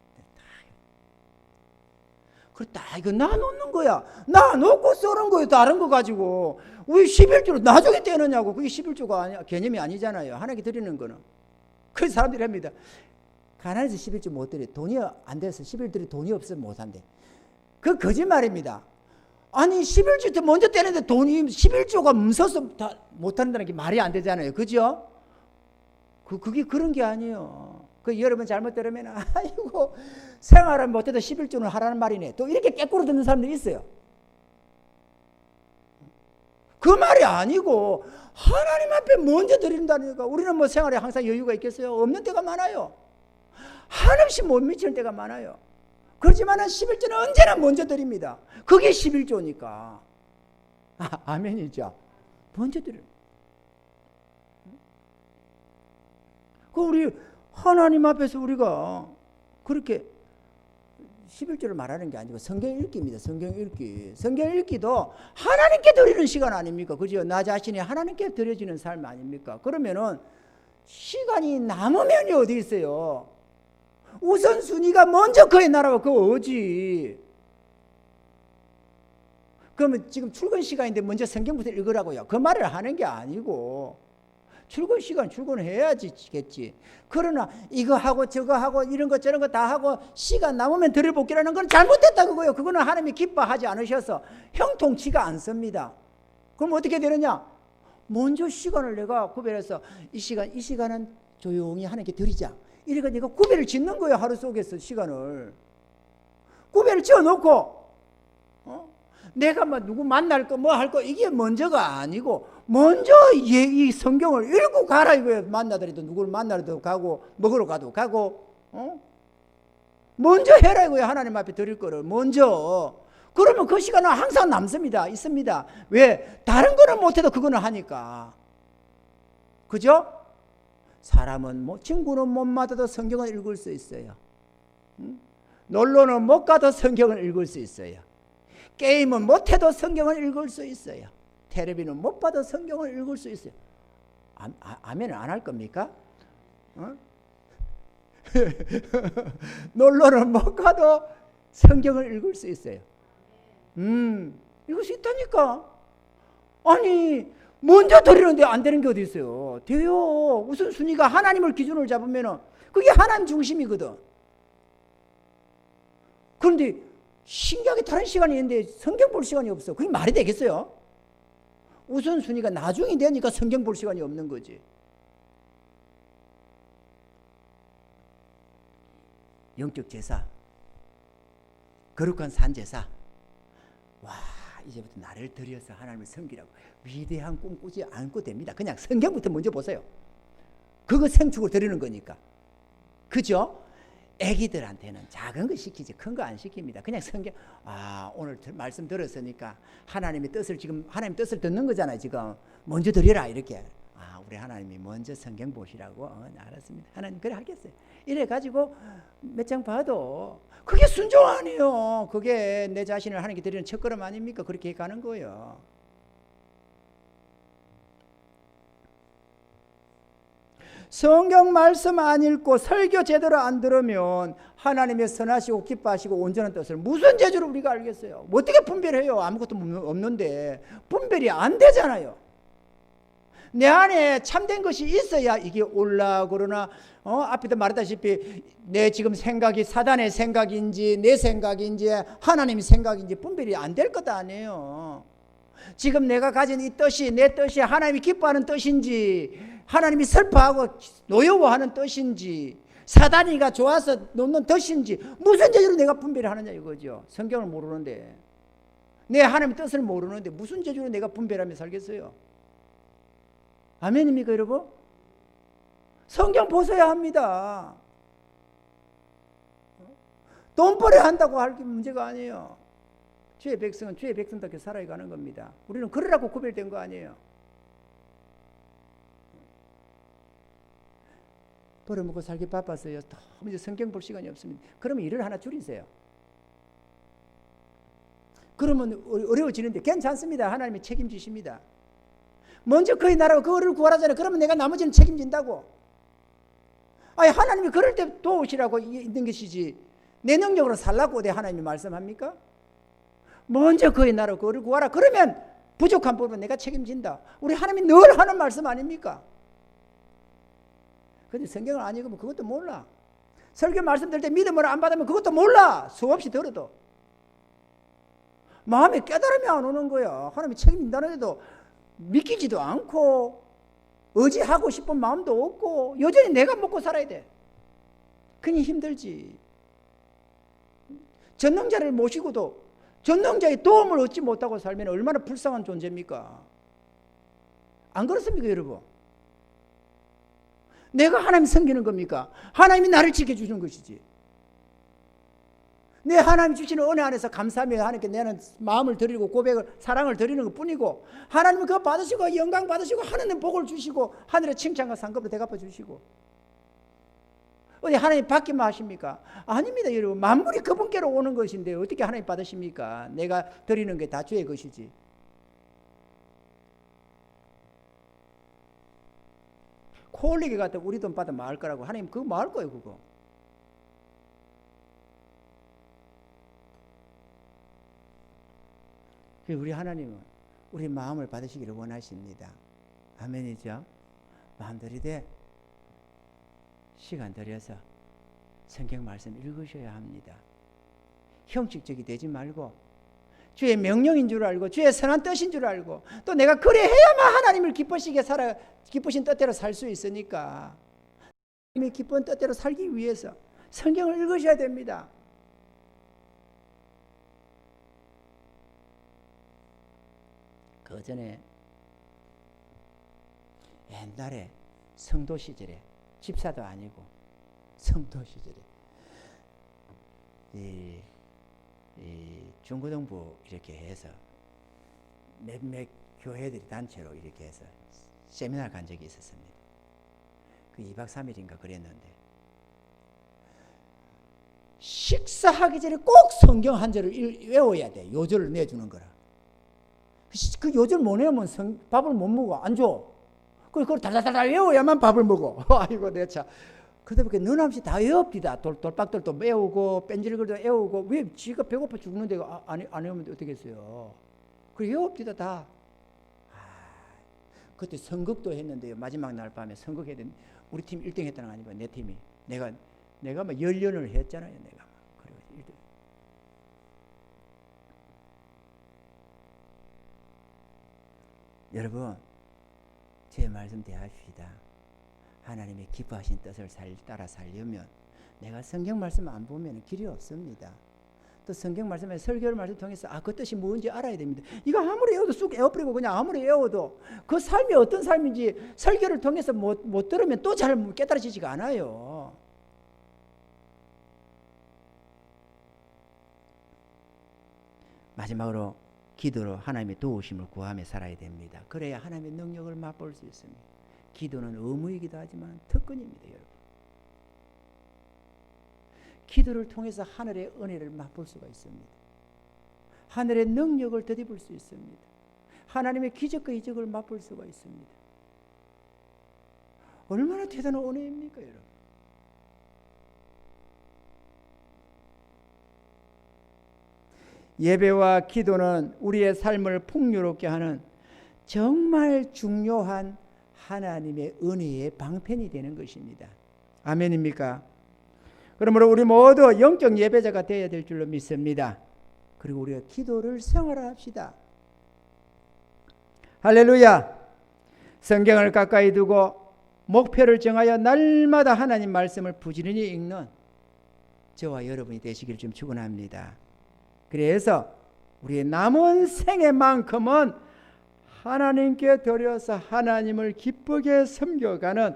Speaker 3: 그렇다 이거 놔놓는 거야. 놔놓고 써는 거예요. 다른 거 가지고. 왜 11조를 나중에 떼느냐고. 그게 11조가 아니야. 개념이 아니잖아요. 하나님께 드리는 거는. 그래서 사람들이 합니다. 가난해서 11조 못 드려. 돈이 안 돼서 11조에 돈이 없으면 못 한대. 그 거짓말입니다. 아니 11조 때 먼저 떼는데 돈이 11조가 뭉쳐서 다 못 한다는 게 말이 안 되잖아요. 그죠? 그게 그런 게 아니에요. 그 여러분 잘못 들으면 아이고 생활을 못해도 11조는 하라는 말이네. 또 이렇게 깨꾸로 듣는 사람들이 있어요. 그 말이 아니고 하나님 앞에 먼저 드린다니까. 우리는 뭐 생활에 항상 여유가 있겠어요? 없는 때가 많아요. 한없이 못 미치는 때가 많아요. 그렇지만 11조는 언제나 먼저 드립니다. 그게 11조니까. 아멘이죠. 먼저 드려요. 그 우리 하나님 앞에서 우리가 그렇게 11조를 말하는 게 아니고 성경 읽기입니다. 성경 읽기. 성경 읽기도 하나님께 드리는 시간 아닙니까? 그죠? 나 자신이 하나님께 드려지는 삶 아닙니까? 그러면은 시간이 남으면이 어디 있어요? 우선순위가 먼저 그의 나라와 그 어지. 그러면 지금 출근 시간인데 먼저 성경부터 읽으라고요. 그 말을 하는 게 아니고 출근 시간 출근해야지겠지. 그러나 이거 하고 저거 하고 이런 거 저런 거 다 하고 시간 남으면 들여볼기라는 건 잘못됐다 그거예요. 그거는 하나님이 기뻐하지 않으셔서 형통치가 않습니다. 그럼 어떻게 되느냐? 먼저 시간을 내가 구별해서 이 시간은 조용히 하나님께 드리자. 이래가 내가 구별을 짓는 거예요. 하루 속에서 시간을 구별을 지어놓고 내가 뭐 누구 만날 거 뭐 할 거 이게 먼저가 아니고 먼저 이 성경을 읽고 가라 이거예요. 만나더라도 누구를 만나러도 가고 먹으러 가도 가고 먼저 해라 이거예요. 하나님 앞에 드릴 거를 먼저. 그러면 그 시간은 항상 남습니다. 있습니다. 왜? 다른 거는 못해도 그거는 하니까. 그죠? 사람은 뭐 친구는 못 만나도 성경을 읽을 수 있어요. 놀러는 못 가도 성경을 읽을 수 있어요. 게임은 못해도 성경을 읽을 수 있어요. 텔레비는 못 봐도 성경을 읽을 수 있어요. 아멘은 안 할 겁니까? 놀러는 못 가도 성경을 읽을 수 있어요. 읽을 수 있다니까. 아니 먼저 드리는데 안 되는 게 어디 있어요? 돼요. 우선순위가 하나님을 기준으로 잡으면 그게 하나님 중심이거든. 그런데 신기하게 다른 시간이 있는데 성경 볼 시간이 없어. 그게 말이 되겠어요? 우선순위가 나중이 되니까 성경 볼 시간이 없는 거지. 영적 제사, 거룩한 산제사. 와, 이제부터 나를 들여서 하나님을 섬기라고 위대한 꿈 꾸지 않고 됩니다. 그냥 성경부터 먼저 보세요. 그거 생축을 드리는 거니까. 그죠? 애기들한테는 작은 거 시키지 큰 거 안 시킵니다. 그냥 성경 오늘 말씀 들었으니까 하나님의 뜻을 지금 하나님 뜻을 듣는 거잖아요. 지금 먼저 드리라 이렇게. 우리 하나님이 먼저 성경 보시라고. 알았습니다. 하나님 그래 하겠어요. 이래 가지고 몇 장 봐도 그게 순종 아니에요. 그게 내 자신을 하나님께 드리는 첫걸음 아닙니까? 그렇게 가는 거예요. 성경 말씀 안 읽고 설교 제대로 안 들으면 하나님의 선하시고 기뻐하시고 온전한 뜻을 무슨 재주로 우리가 알겠어요? 어떻게 분별해요? 아무것도 없는데 분별이 안 되잖아요. 내 안에 참된 것이 있어야 이게 올라 그러나 앞에도 말했다시피 내 지금 생각이 사단의 생각인지 내 생각인지 하나님의 생각인지 분별이 안 될 것 아니에요. 지금 내가 가진 이 뜻이 내 뜻이 하나님이 기뻐하는 뜻인지 하나님이 슬퍼하고 노여워하는 뜻인지 사단이가 좋아서 놓는 뜻인지 무슨 재주로 내가 분별하느냐 이거죠. 성경을 모르는데 내 하나님의 뜻을 모르는데 무슨 재주로 내가 분별하며 살겠어요? 아멘입니까 여러분? 성경 보셔야 합니다. 돈벌이 한다고 할 게 문제가 아니에요. 주의 백성은 주의 백성답게 살아가는 겁니다. 우리는 그러라고 구별된 거 아니에요. 벌어먹고 살기 바빠서요. 너무 이제 성경 볼 시간이 없습니다. 그러면 일을 하나 줄이세요. 그러면 어려워지는데 괜찮습니다. 하나님이 책임지십니다. 먼저 그의 나라와 그거를 구하라잖아요. 그러면 내가 나머지는 책임진다고. 하나님이 그럴 때 도우시라고 있는 것이지 내 능력으로 살라고 내 하나님이 말씀합니까? 먼저 그의 나라와 그거를 구하라. 그러면 부족한 부분은 내가 책임진다. 우리 하나님이 늘 하는 말씀 아닙니까? 근데 성경을 안 읽으면 그것도 몰라. 설교 말씀 들을 때 믿음을 안 받으면 그것도 몰라. 수없이 들어도. 마음에 깨달음이 안 오는 거야. 하나님이 책임진다는 데도 믿기지도 않고 의지하고 싶은 마음도 없고 여전히 내가 먹고 살아야 돼. 그니 힘들지. 전능자를 모시고도 전능자의 도움을 얻지 못하고 살면 얼마나 불쌍한 존재입니까? 안 그렇습니까 여러분? 내가 하나님 섬기는 겁니까? 하나님이 나를 지켜주는 것이지. 내 하나님 주시는 은혜 안에서 감사하며 하나님께 내는 마음을 드리고 고백을 사랑을 드리는 것뿐이고 하나님은 그거 받으시고 영광 받으시고 하늘의 복을 주시고 하늘의 칭찬과 상급을 대갚아 주시고 어디 하나님 받기만 하십니까? 아닙니다 여러분. 만물이 그분께로 오는 것인데 어떻게 하나님 받으십니까? 내가 드리는 게 다 주의 것이지. 코 흘리게 갖다 우리 돈 받아 마을 거라고 하나님 그거 마을 거예요 그거. 우리 하나님은 우리 마음을 받으시기를 원하십니다. 아멘이죠? 마음 들이대 시간 들여서 성경 말씀 읽으셔야 합니다. 형식적이 되지 말고 주의 명령인 줄 알고 주의 선한 뜻인 줄 알고 또 내가 그래 해야만 하나님을 기쁘시게 살아 기쁘신 뜻대로 살 수 있으니까 하나님의 기쁜 뜻대로 살기 위해서 성경을 읽으셔야 됩니다. 그 전에 옛날에 성도 시절에 집사도 아니고 성도 시절에 이 중고등부 이렇게 해서 몇몇 교회들이 단체로 이렇게 해서 세미나를 간 적이 있었습니다. 그 2박 3일인가 그랬는데 식사하기 전에 꼭 성경 한 절을 외워야 돼. 요절을 내주는 거라. 그 요절 못 외우면 밥을 못 먹어. 안 줘. 그걸 달달달 외워야만 밥을 먹어. 아이고 내 차. 그러다 보니까 너남시 다 외웁디다. 돌박돌도 외우고 뺀질글도 외우고 왜 지가 배고파 죽는데 안 외우면 어떻겠어요. 그래 외웁디다 다. 그때 선극도 했는데요. 마지막 날 밤에 선극해야 되는데 우리 팀 1등 했다는 거 아니고 내 팀이. 내가 막 연련을 했잖아요. 내가. 그래 1등. 여러분 제 말씀 대합시다. 하나님의 기뻐하신 뜻을 따라 살려면 내가 성경 말씀 안 보면 길이 없습니다. 또 성경 말씀에 설교를 말씀 통해서 그 뜻이 뭔지 알아야 됩니다. 이거 아무리 외워도 쑥 외워버리고 그냥 아무리 외워도 그 삶이 어떤 삶인지 설교를 통해서 못 들으면 또 잘 깨달아지지가 않아요. 마지막으로 기도로 하나님의 도우심을 구하며 살아야 됩니다. 그래야 하나님의 능력을 맛볼 수 있습니다. 기도는 의무이기도 하지만 특권입니다, 여러분. 기도를 통해서 하늘의 은혜를 맛볼 수가 있습니다. 하늘의 능력을 덧입을 수 있습니다. 하나님의 기적과 이적을 맛볼 수가 있습니다. 얼마나 대단한 은혜입니까, 여러분? 예배와 기도는 우리의 삶을 풍요롭게 하는 정말 중요한 하나님의 은혜의 방편이 되는 것입니다. 아멘입니까? 그러므로 우리 모두 영적 예배자가 되어야 될 줄로 믿습니다. 그리고 우리가 기도를 생활합시다. 할렐루야! 성경을 가까이 두고 목표를 정하여 날마다 하나님 말씀을 부지런히 읽는 저와 여러분이 되시길 좀 축원합니다. 그래서 우리의 남은 생애만큼은 하나님께 드려서 하나님을 기쁘게 섬겨가는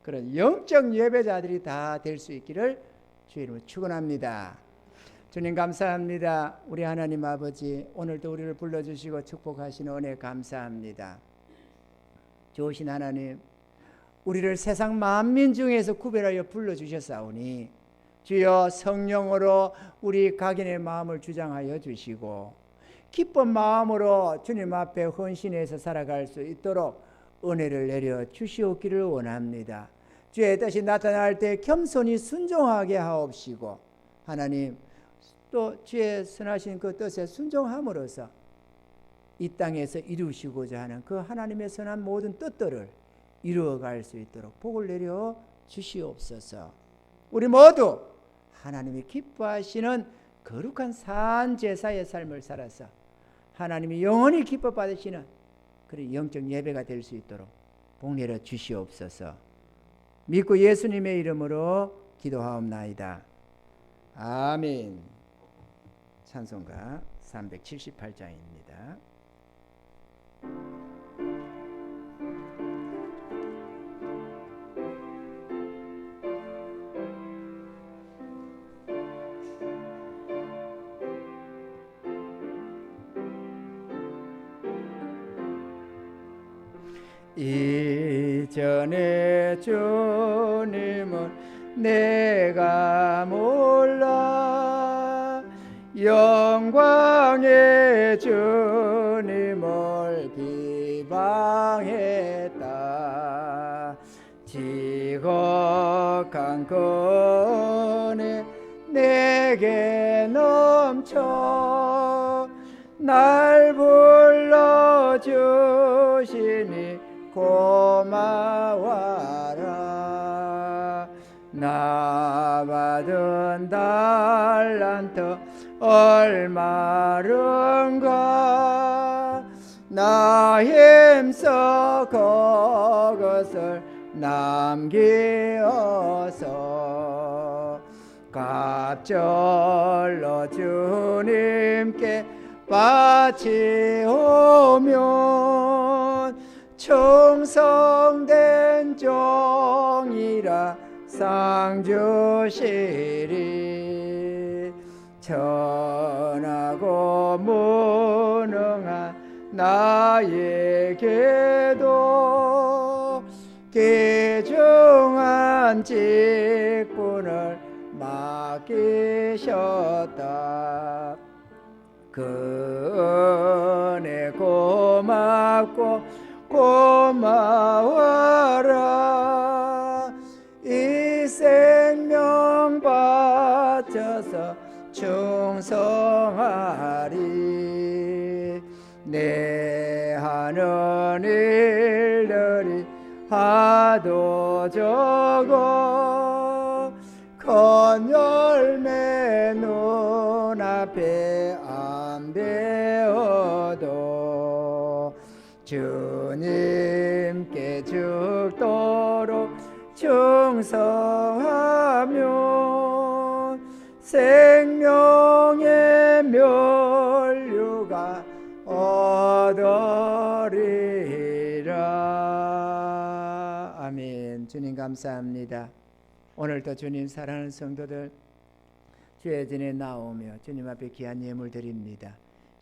Speaker 3: 그런 영적 예배자들이 다 될 수 있기를 주의 이름으로 축원합니다. 주님 감사합니다. 우리 하나님 아버지, 오늘도 우리를 불러주시고 축복하시는 은혜 감사합니다. 좋으신 하나님, 우리를 세상 만민 중에서 구별하여 불러주셨사오니 주여 성령으로 우리 각인의 마음을 주장하여 주시고 기쁜 마음으로 주님 앞에 헌신해서 살아갈 수 있도록 은혜를 내려 주시옵기를 원합니다. 주의 뜻이 나타날 때 겸손히 순종하게 하옵시고 하나님 또 주의 선하신 그 뜻에 순종함으로써 이 땅에서 이루시고자 하는 그 하나님의 선한 모든 뜻들을 이루어갈 수 있도록 복을 내려 주시옵소서. 우리 모두 하나님이 기뻐하시는 거룩한 산 제사의 삶을 살아서 하나님이 영원히 기뻐 받으시는 그런 영적 예배가 될 수 있도록 복 내려 주시옵소서. 믿고 예수님의 이름으로 기도하옵나이다. 아멘. 찬송가 378장입니다. 이전에 주님은 내가 몰라 영광의 주님을 비방했다. 지극한 은혜 내게 넘쳐 날 불러주시니 고마워라. 나 받은 달란트 얼마른가 나 힘써 그것을 남기어서 갑절로 주님께 바치오면 충성된 종이라 상 주시리. 천하고 무능한 나에게도 귀중한 직분을 맡기셨다. 그 은혜 고맙고 고마워라. 이 생명 바쳐서 충성하리. 내 하는 일들이 하도 적어 큰 열매 눈앞에 안 배워도 주님께 죽도록 충성하면 생명의 면류가 얻으리라. 아멘. 주님 감사합니다. 오늘도 주님 사랑하는 성도들 주의 전에 나오며 주님 앞에 귀한 예물 드립니다.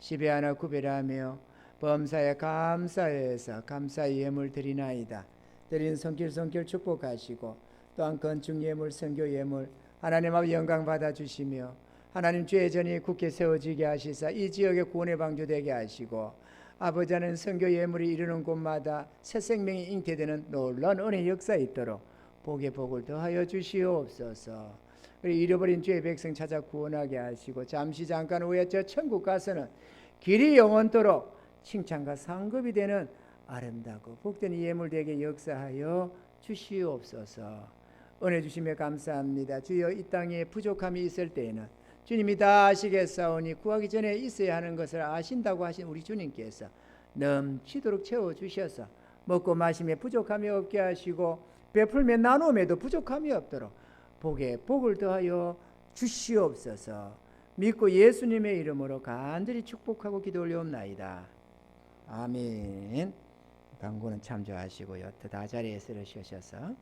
Speaker 3: 10에 하나 구별하며 범사에 감사해서 감사의 예물 드리나이다. 드린 손길 축복하시고 또한 건축 예물, 선교 예물 하나님 앞 영광 받아주시며 하나님 죄의 전이 굳게 세워지게 하시사 이 지역의 구원의 방주 되게 하시고 아버지 하나님 선교 예물이 이르는 곳마다 새 생명이 잉태되는 놀라운 은혜의 역사 있도록 복의 복을 더하여 주시옵소서. 우리 잃어버린 주의 백성 찾아 구원하게 하시고 잠시 잠깐 후에 저 천국 가서는 길이 영원토록 칭찬과 상급이 되는 아름다고 복된 예물 되게 역사하여 주시옵소서. 은혜 주시며 감사합니다. 주여 이 땅에 부족함이 있을 때에는 주님이 다 아시겠사오니 구하기 전에 있어야 하는 것을 아신다고 하신 우리 주님께서 넘치도록 채워주셔서 먹고 마심에 부족함이 없게 하시고 베풀며 나눔에도 부족함이 없도록 복에 복을 더하여 주시옵소서. 믿고 예수님의 이름으로 간절히 축복하고 기도 올려옵나이다. 아멘. 광고는 참조하시고요. 다 자리에 쓰러셔서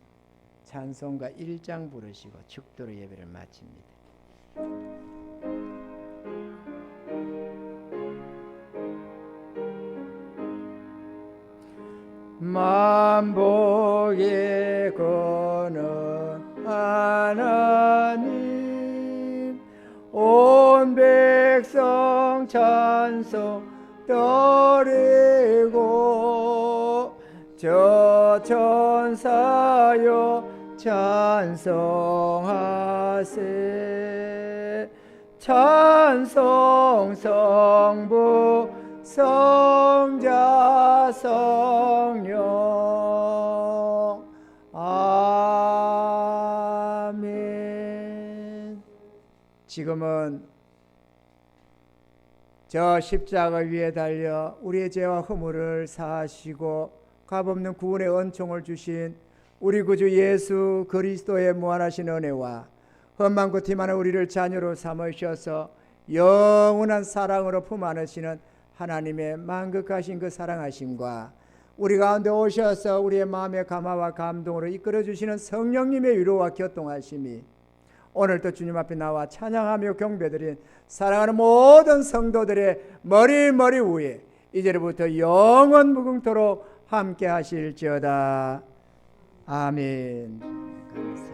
Speaker 3: 찬송가 1장 부르시고 축도로 예배를 마칩니다. 만복의 거는 하나님 온 백성 찬송 드리고 저 천사여 찬송하세 찬송 성부 성자 성령 아멘. 지금은 저 십자가 위에 달려 우리의 죄와 허물을 사하시고 값없는 구원의 은총을 주신 우리 구주 예수 그리스도의 무한하신 은혜와 험만고 티많은 우리를 자녀로 삼으셔서 영원한 사랑으로 품 안으시는 하나님의 만극하신 그 사랑하심과 우리 가운데 오셔서 우리의 마음의 감화와 감동으로 이끌어 주시는 성령님의 위로와 교통하심이 오늘도 주님 앞에 나와 찬양하며 경배드린 사랑하는 모든 성도들의 머리 위에 이제부터 영원 무궁토록 함께 하실지어다. 아멘. 감사합니다.